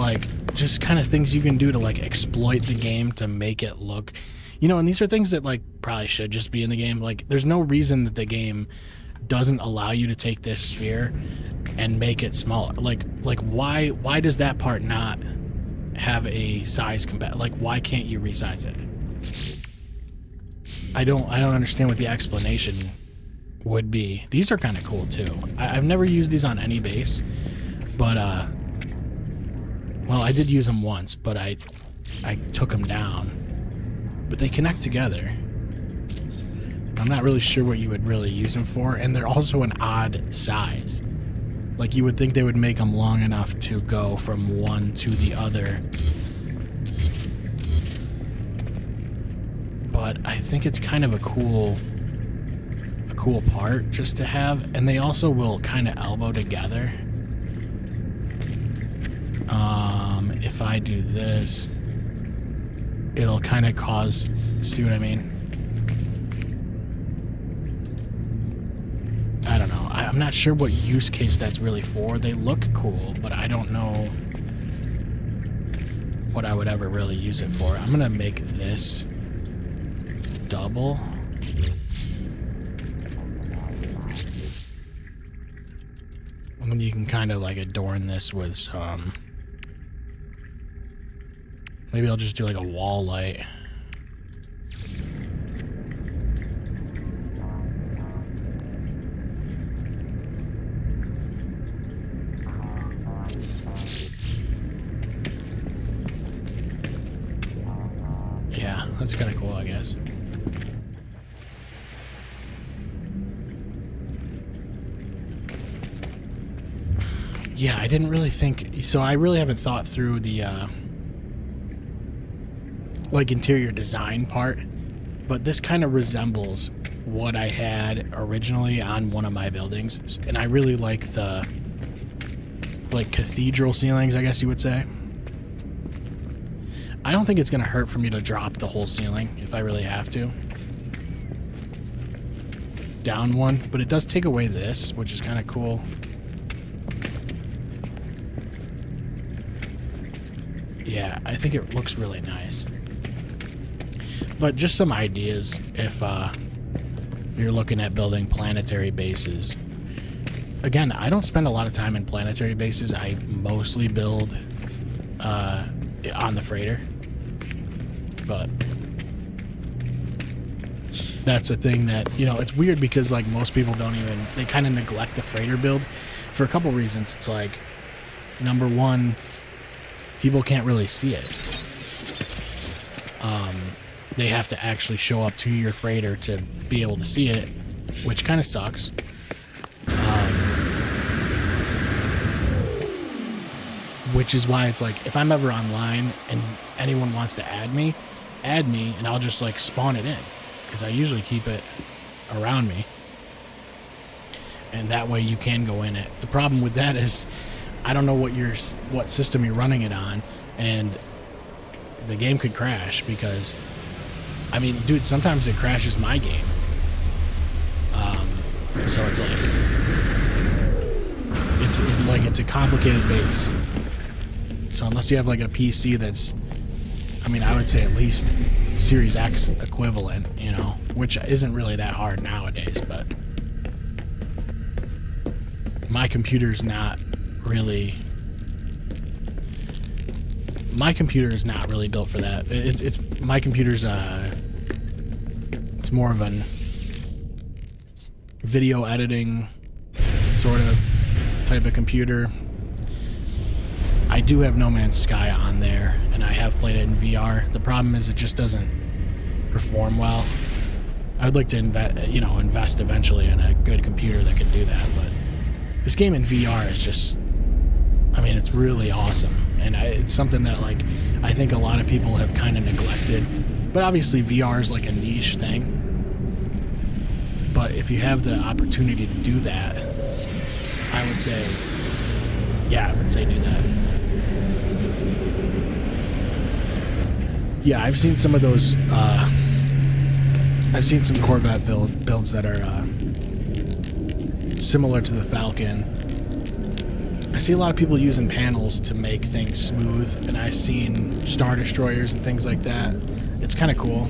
Speaker 1: kind of things you can do to, like, exploit the game to make it look... You know, and these are things that, like, probably should just be in the game. Like, there's no reason that the game doesn't allow you to take this sphere and make it smaller. Like why does that part not have a size like, why can't you resize it? I don't understand what the explanation would be. These are kind of cool too. I've never used these on any base, but well, I did use them once, but I took them down. But they connect together. I'm not really sure what you would really use them for, and they're also an odd size. Like, you would think they would make them long enough to go from one to the other. But I think it's kind of a cool part just to have, and they also will kind of elbow together. If I do this, it'll kind of cause, see what I mean? I don't know. I'm not sure what use case that's really for. They look cool, but I don't know what I would ever really use it for. I'm gonna make this double. And then you can kind of, like, adorn this with some... Maybe I'll just do, like, a wall light. Yeah, that's kind of cool, I guess. Yeah, I didn't really think... So I really haven't thought through the... like, interior design part, but this kind of resembles what I had originally on one of my buildings, and I really like the, like, cathedral ceilings, I guess you would say. I don't think it's gonna hurt for me to drop the whole ceiling if I really have to. Down one, but it does take away this, which is kind of cool. Yeah, I think it looks really nice. But just some ideas if you're looking at building planetary bases. Again, I don't spend a lot of time in planetary bases. I mostly build on the freighter. But that's a thing that, you know, it's weird because, like, most people don't even, they kind of neglect the freighter build for a couple reasons. It's like, number one, people can't really see it. They have to actually show up to your freighter to be able to see it, which kind of sucks. Which is why it's like, if I'm ever online and anyone wants to add me, and I'll just, like, spawn it in, because I usually keep it around me, and that way you can go in it. The problem with that is I don't know what system you're running it on, and the game could crash because, I mean, dude, sometimes it crashes my game. So it's like, it's a complicated base. So unless you have, like, a PC that's, I mean, I would say at least Series X equivalent, you know, which isn't really that hard nowadays, but my computer's not really built for that. It's my computer's it's more of an video editing sort of type of computer. I do have No Man's Sky on there, and I have played it in VR. The problem is it just doesn't perform well. I would like to invest eventually in a good computer that can do that, but this game in VR is just, I mean, it's really awesome, and it's something that, like, I think a lot of people have kind of neglected. But obviously VR is like a niche thing. But if you have the opportunity to do that, I would say do that. Yeah, I've seen some of those. I've seen some Corvette builds that are similar to the Falcon. I see a lot of people using panels to make things smooth, and I've seen Star Destroyers and things like that. It's kind of cool.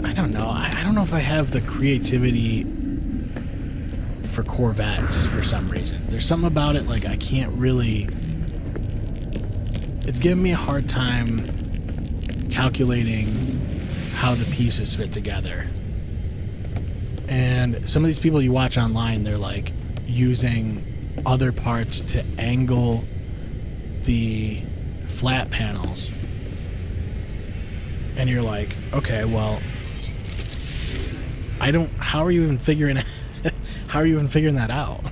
Speaker 1: I don't know. I don't know if I have the creativity for Corvettes for some reason. There's something about it, like, I can't really... It's giving me a hard time calculating how the pieces fit together. And some of these people you watch online, they're, like, using other parts to angle the flat panels. And you're like, okay, well, how are you even figuring that out?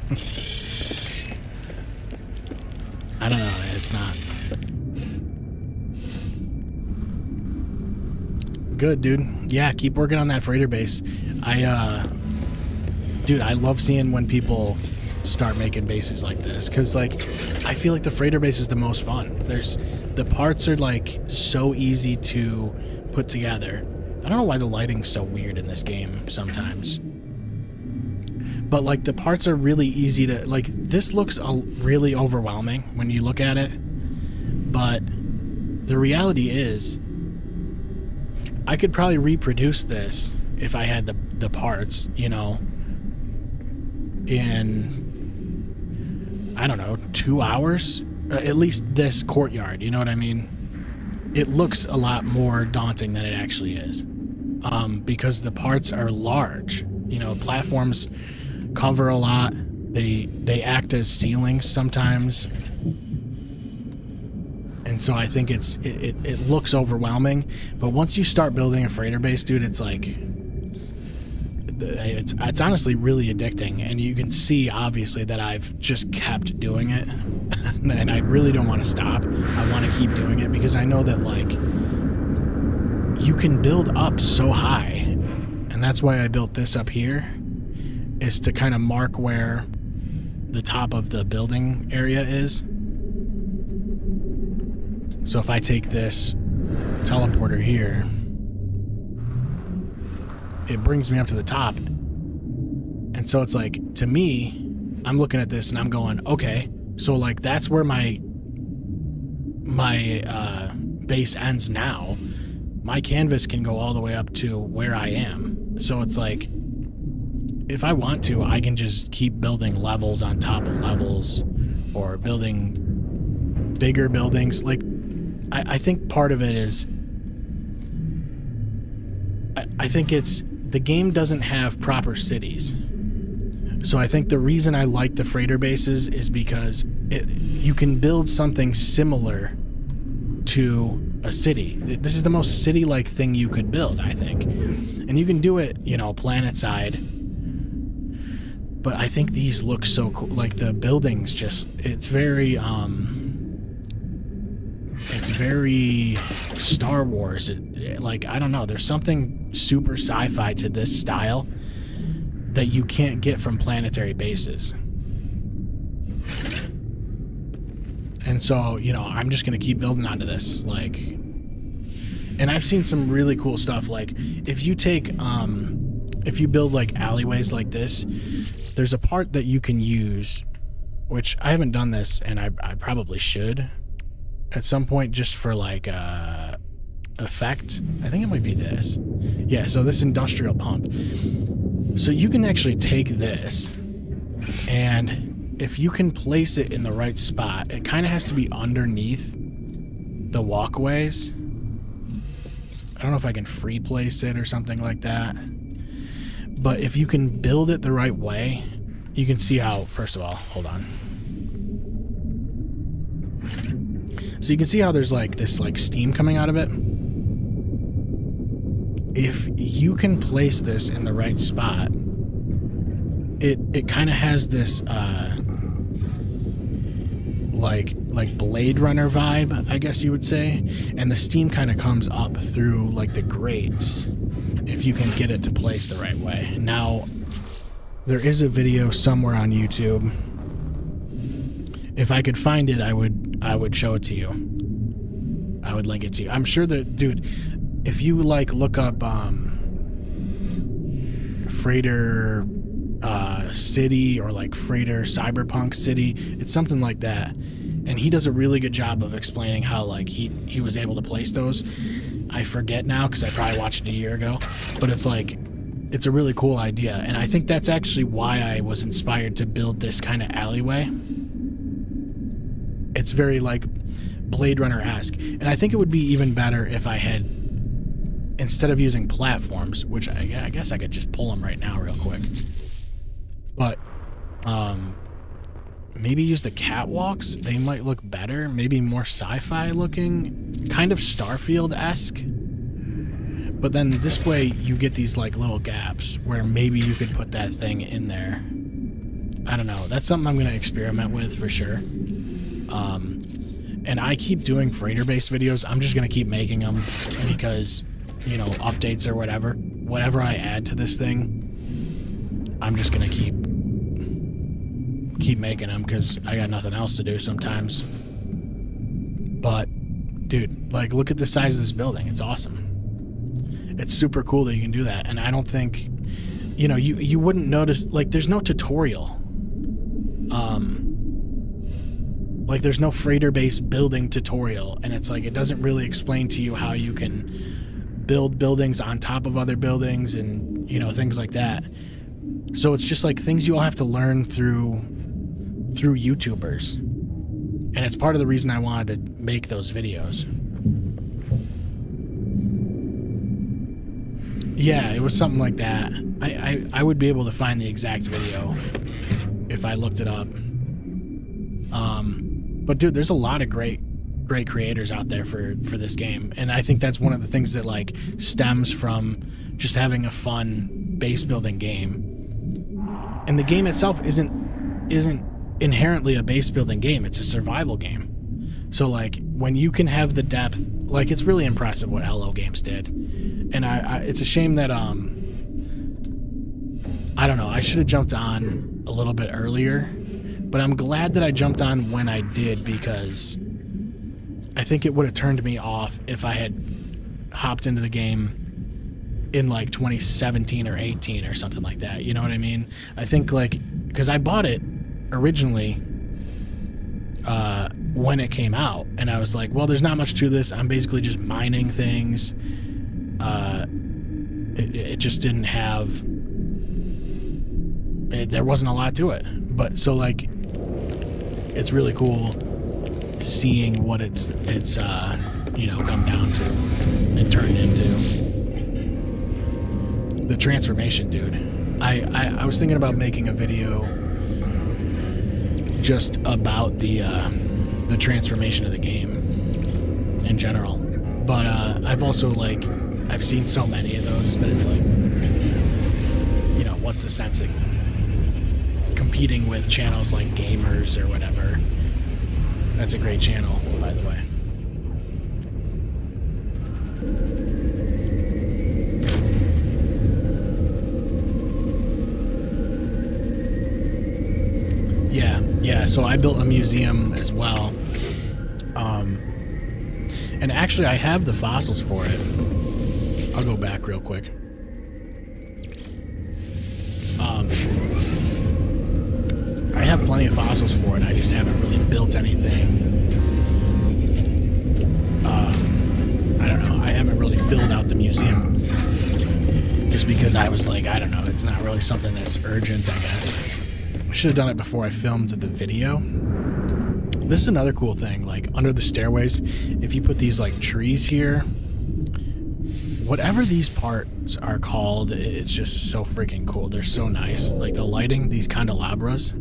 Speaker 1: I don't know, it's not good, dude. Yeah, keep working on that freighter base. Dude, I love seeing when people start making bases like this, because, like, I feel like the freighter base is the most fun. The parts are, like, so easy to put together. I don't know why the lighting's so weird in this game sometimes. But, like, the parts are really easy to... Like, this looks really overwhelming when you look at it. But the reality is, I could probably reproduce this if I had the parts, you know, in, I don't know, 2 hours? At least this courtyard, you know what I mean? It looks a lot more daunting than it actually is. Because the parts are large. You know, platforms cover a lot. They act as ceilings sometimes. And so I think it looks overwhelming. But once you start building a freighter base, dude, it's like... It's honestly really addicting, and you can see obviously that I've just kept doing it, and I really don't want to stop. I want to keep doing it because I know that, like, you can build up so high, and that's why I built this up here, is to kind of mark where the top of the building area is. So if I take this teleporter here, it brings me up to the top. And so it's like, to me, I'm looking at this and I'm going, okay, so, like, that's where my base ends now, my canvas can go all the way up to where I am. So it's like, if I want to, I can just keep building levels on top of levels, or building bigger buildings. Like, I think part of it is, I think it's, the game doesn't have proper cities. So I think the reason I like the freighter bases is because you can build something similar to a city. This is the most city-like thing you could build, I think. And you can do it, you know, planet-side. But I think these look so cool. Like, the buildings just, it's very Star Wars. Like, I don't know, there's something super sci-fi to this style that you can't get from planetary bases. And so, you know, I'm just gonna keep building onto this. Like, and I've seen some really cool stuff. Like, if you take, if you build like alleyways like this, there's a part that you can use, which I haven't done this, and I probably should at some point, just for like effect. I think it might be this. Yeah, so this industrial pump. So you can actually take this, and if you can place it in the right spot, it kind of has to be underneath the walkways. I don't know if I can free place it or something like that. But if you can build it the right way, you can see how, first of all, hold on. So you can see how there's like this like steam coming out of it. If you can place this in the right spot, it kind of has this like Blade Runner vibe, I guess you would say, and the steam kind of comes up through like the grates if you can get it to place the right way. Now, there is a video somewhere on YouTube. If I could find it, I would show it to you. I would link it to you. I'm sure that, dude, if you like look up Freighter City, or like Freighter Cyberpunk City, it's something like that. And he does a really good job of explaining how like he was able to place those. I forget now because I probably watched it a year ago, but it's like, it's a really cool idea. And I think that's actually why I was inspired to build this kind of alleyway. It's very like Blade Runner-esque. And I think it would be even better if I had, instead of using platforms, which I guess I could just pull them right now real quick. But maybe use the catwalks. They might look better. Maybe more sci-fi looking. Kind of Starfield-esque. But then this way you get these like little gaps where maybe you could put that thing in there. I don't know. That's something I'm going to experiment with for sure. And I keep doing freighter-based videos. I'm just going to keep making them because, you know, updates or whatever I add to this thing, I'm just going to keep making them because I got nothing else to do sometimes. But, dude, like, look at the size of this building. It's awesome. It's super cool that you can do that. And I don't think, you know, you wouldn't notice, like, there's no tutorial. Like, there's no freighter-based building tutorial, and it's like, it doesn't really explain to you how you can build buildings on top of other buildings and, you know, things like that. So it's just like things you all have to learn through YouTubers. And it's part of the reason I wanted to make those videos. Yeah, it was something like that. I would be able to find the exact video if I looked it up. But dude, there's a lot of great creators out there for this game, and I think that's one of the things that like stems from just having a fun base building game. And the game itself isn't inherently a base building game. It's a survival game. So like when you can have the depth, like it's really impressive what Hello Games did. And I it's a shame that I don't know, I should have jumped on a little bit earlier. But I'm glad that I jumped on when I did, because I think it would have turned me off if I had hopped into the game in like 2017 or 18 or something like that. You know what I mean? I think like, because I bought it originally when it came out, and I was like, well, there's not much to this. I'm basically just mining things. It just didn't have... there wasn't a lot to it. But so, like, it's really cool seeing what it's you know, come down to and turned into. The transformation, dude. I was thinking about making a video just about the transformation of the game in general. But I've also, like, I've seen so many of those that it's like, you know, what's the sense of competing with channels like Gamers or whatever? That's a great channel, by the way. Yeah, so I built a museum as well. And actually I have the fossils for it. I'll go back real quick. I have plenty of fossils for it. I just haven't really built anything. I don't know. I haven't really filled out the museum just because I was like, I don't know. It's not really something that's urgent, I guess. I should have done it before I filmed the video. This is another cool thing. Like, under the stairways, if you put these, like, trees here, whatever these parts are called, it's just so freaking cool. They're so nice. Like, the lighting, these candelabras,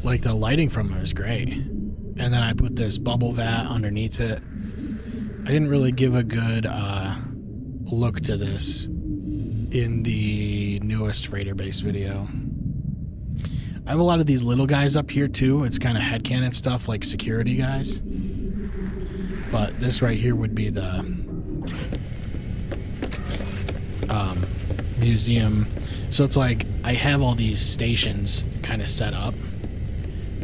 Speaker 1: like, the lighting from them is great. And then I put this bubble vat underneath it. I didn't really give a good look to this in the newest Freighter Base video. I have a lot of these little guys up here too. It's kind of headcanon stuff, like security guys. But this right here would be the museum. So it's like I have all these stations kind of set up,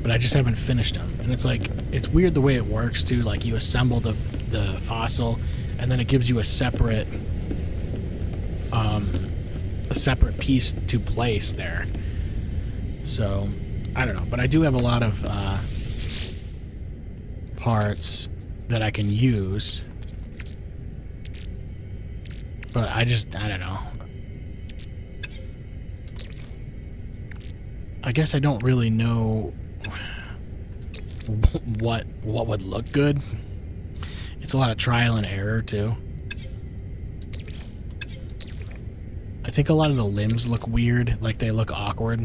Speaker 1: but I just haven't finished them. And it's like, it's weird the way it works too. Like, you assemble the fossil, and then it gives you a separate piece to place there. So I don't know, but I do have a lot of parts that I can use, but I don't know. I guess I don't really know what would look good. It's a lot of trial and error too. I think a lot of the limbs look weird, like they look awkward.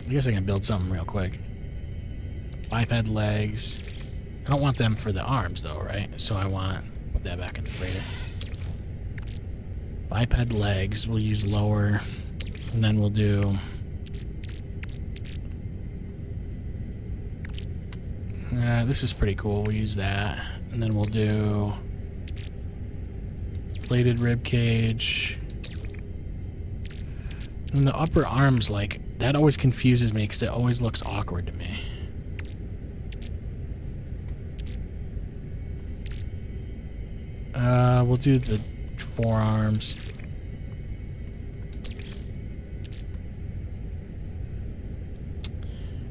Speaker 1: I guess I can build something real quick. Biped legs. I don't want them for the arms though, right? So I want, put that back in the freighter. Biped legs, we'll use lower, and then we'll do this is pretty cool. We'll use that, and then we'll do plated rib cage. And the upper arms, like, that always confuses me because it always looks awkward to me. We'll do the forearms.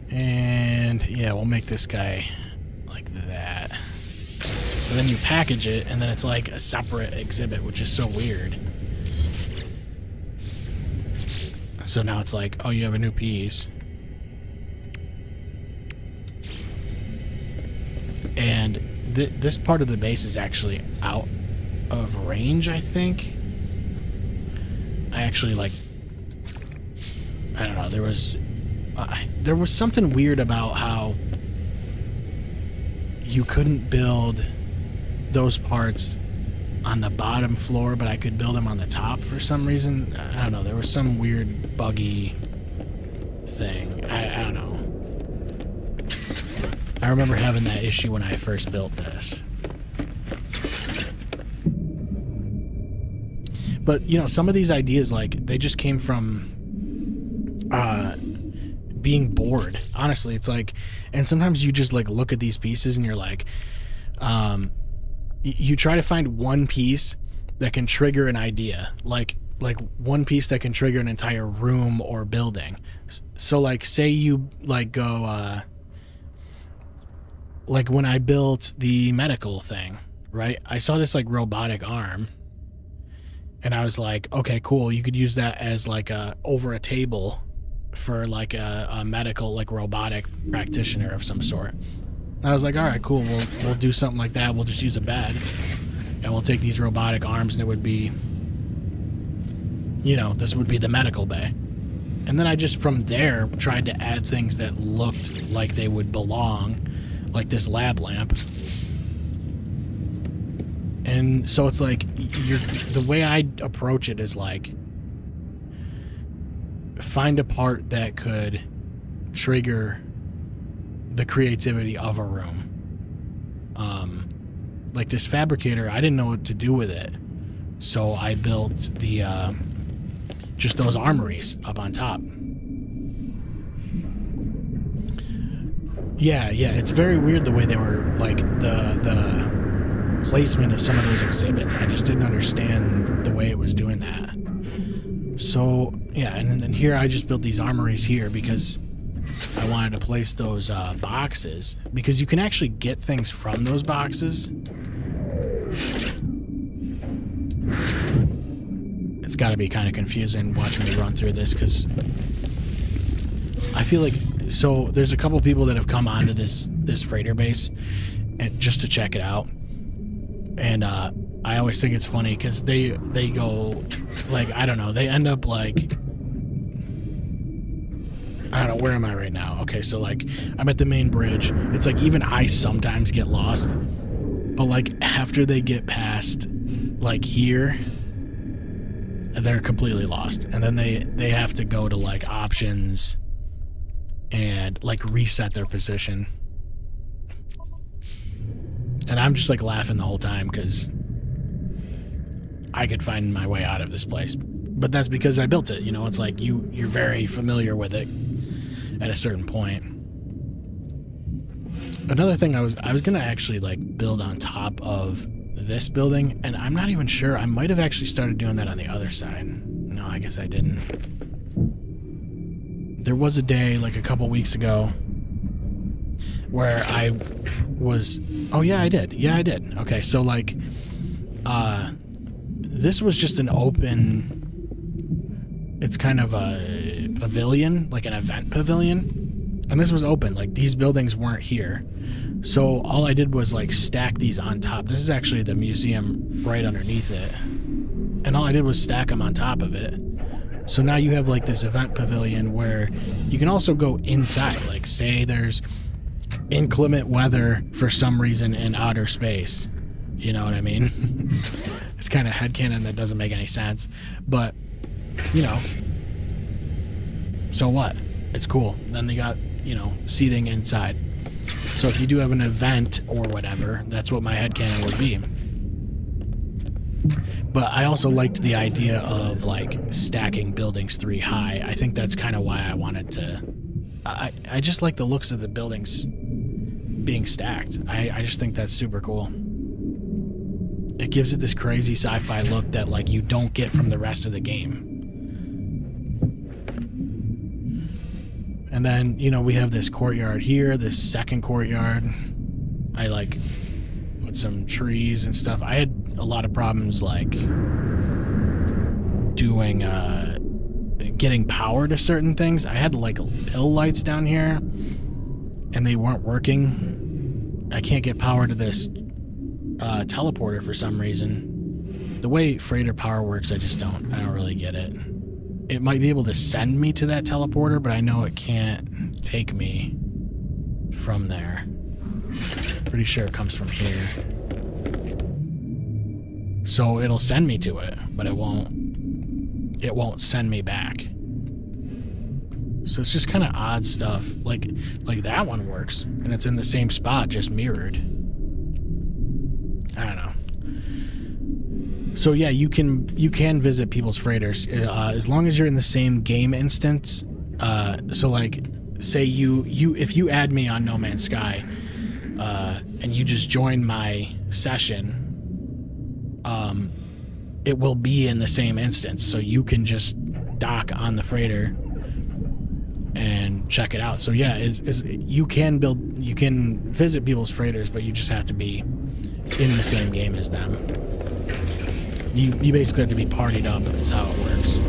Speaker 1: And yeah, we'll make this guy like that. So then you package it, and then it's like a separate exhibit, which is so weird. So now it's like, oh, you have a new piece. And this part of the base is actually out of range, I think. I actually, like, I don't know, there was something weird about how you couldn't build those parts on the bottom floor, but I could build them on the top for some reason. I don't know, there was some weird buggy thing. I don't know. I remember having that issue when I first built this. But, you know, some of these ideas, like, they just came from being bored. Honestly, it's like, and sometimes you just, like, look at these pieces and you're like, you try to find one piece that can trigger an idea. Like, like one piece that can trigger an entire room or building. So like say you like go like when I built the medical thing, right? I saw this like robotic arm and I was like, okay, cool. You could use that as like over a table for like a medical, like robotic practitioner of some sort. And I was like, all right, cool. We'll do something like that. We'll just use a bed and we'll take these robotic arms and it would be, you know, this would be the medical bay. And then I just from there tried to add things that looked like they would belong, like this lab lamp. And so it's like the way I approach it is like find a part that could trigger the creativity of a room. Like this fabricator, I didn't know what to do with it, so I built the just those armories up on top. Yeah, it's very weird the way they were, like the placement of some of those exhibits. I just didn't understand the way it was doing that. So yeah, and then here I just built these armories here because I wanted to place those boxes, because you can actually get things from those boxes. It's got to be kind of confusing watching me run through this, because I feel like, so there's a couple people that have come onto this freighter base and just to check it out, and I always think it's funny because they go like, I don't know, they end up like, I don't know, where am I right now? Okay, so like I'm at the main bridge. It's like even I sometimes get lost, but like after they get past like here, they're completely lost, and then they have to go to like options and like reset their position. And I'm just like laughing the whole time because I could find my way out of this place, but that's because I built it. You know, it's like you're very familiar with it at a certain point. Another thing, I was gonna actually like build on top of this building, and I'm not even sure. I might have actually started doing that on the other side. No, I guess I didn't. There was a day like a couple weeks ago where I was, oh yeah, I did. Yeah, I did. Okay, so like this was just an open, it's kind of a pavilion, like an event pavilion, and this was open. Like these buildings weren't here, so all I did was like stack these on top. This is actually the museum right underneath it, and all I did was stack them on top of it. So now you have like this event pavilion where you can also go inside. Like say there's inclement weather for some reason in outer space, you know what I mean? It's kind of headcanon that doesn't make any sense, but you know, so what? It's cool. Then they got, you know, seating inside. So if you do have an event or whatever, that's what my headcanon would be. But I also liked the idea of like stacking buildings 3 high. I think that's kind of why I wanted to. I just like the looks of the buildings being stacked. I just think that's super cool. It gives it this crazy sci-fi look that like you don't get from the rest of the game. And then, you know, we have this courtyard here, this second courtyard. I like put some trees and stuff. I had a lot of problems like doing getting power to certain things. I had like pill lights down here and they weren't working. I can't get power to this teleporter for some reason. The way freighter power works, I don't really get it. It might be able to send me to that teleporter, but I know it can't take me from there. Pretty sure it comes from here. So it'll send me to it, but it won't send me back. So it's just kind of odd stuff. Like that one works, and it's in the same spot, just mirrored. I don't know. So yeah, you can visit people's freighters as long as you're in the same game instance. So like, say if you add me on No Man's Sky, and you just join my session, it will be in the same instance, so you can just dock on the freighter and check it out. So yeah, you can visit people's freighters, but you just have to be in the same game as them. You basically have to be partied up is how it works.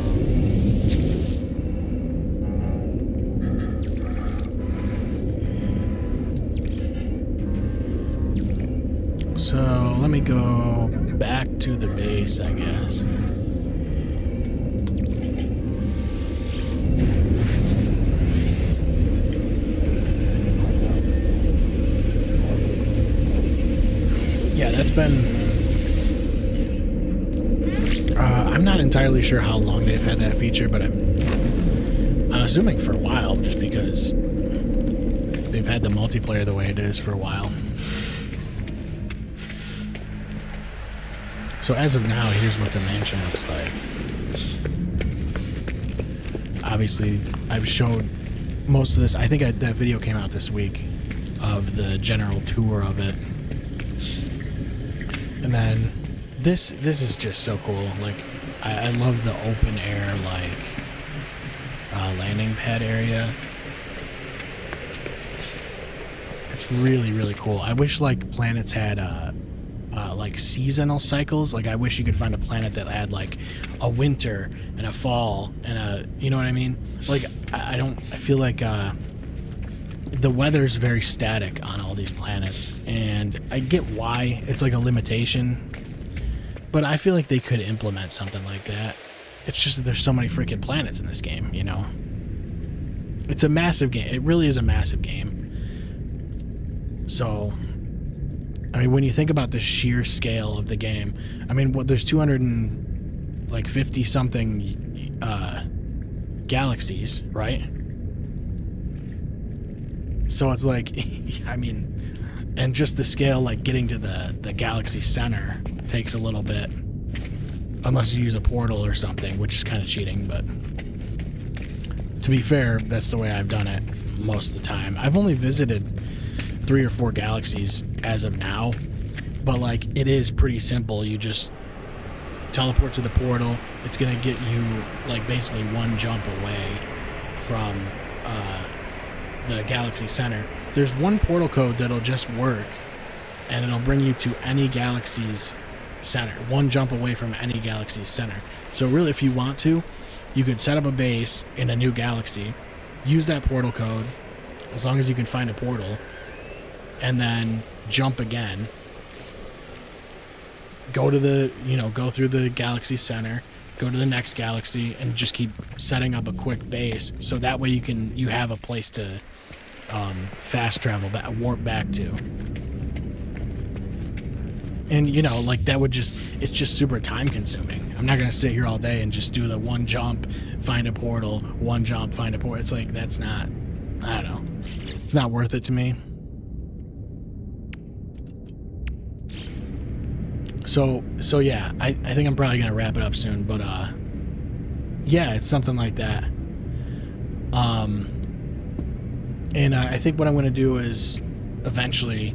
Speaker 1: So let me go back to the base, I guess. Yeah, that's been... I'm not entirely sure how long they've had that feature, but I'm assuming for a while, just because they've had the multiplayer the way it is for a while. So as of now, here's what the mansion looks like. Obviously, I've showed most of this. I think that video came out this week of the general tour of it. And then this is just so cool. Like, I love the open air, like, landing pad area. It's really, really cool. I wish, like, planets had like seasonal cycles. Like, I wish you could find a planet that had like a winter and a fall and a, you know what I mean? Like, I feel like the weather's very static on all these planets, and I get why it's like a limitation, but I feel like they could implement something like that. It's just that there's so many freaking planets in this game, you know? It's a massive game. It really is a massive game. So, I mean, when you think about the sheer scale of the game, I mean, there's 250 something galaxies, right? So it's like, I mean, and just the scale, like getting to the galaxy center takes a little bit, unless you use a portal or something, which is kind of cheating. But to be fair, that's the way I've done it most of the time. I've only visited 3 or 4 galaxies as of now, but like, it is pretty simple. You just teleport to the portal. It's gonna get you like basically one jump away from the galaxy center. There's one portal code that'll just work, and it'll bring you to any galaxy's center, one jump away from any galaxy's center. So really, if you want to, you could set up a base in a new galaxy, use that portal code, as long as you can find a portal, and then jump again, go to the, go through the galaxy center, go to the next galaxy, and just keep setting up a quick base, so that way you have a place to fast travel back, warp back to. And like, that would just, it's just super time consuming. I'm not gonna sit here all day and just do the one jump, find a portal, one jump, find a portal. It's like, that's not, I don't know, it's not worth it to me. So yeah, I think I'm probably gonna wrap it up soon, but yeah, it's something like that. And I think what I'm gonna do is eventually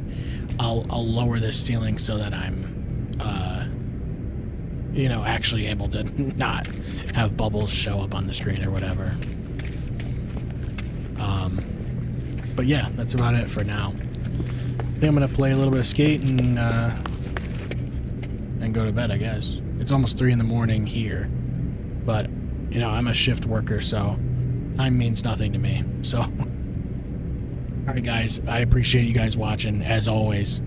Speaker 1: I'll lower this ceiling so that I'm actually able to not have bubbles show up on the screen or whatever. But yeah, that's about it for now. I think I'm gonna play a little bit of Skate and go to bed, I guess. It's almost 3 in the morning here, but I'm a shift worker, so time means nothing to me. So, all right, guys, I appreciate you guys watching as always.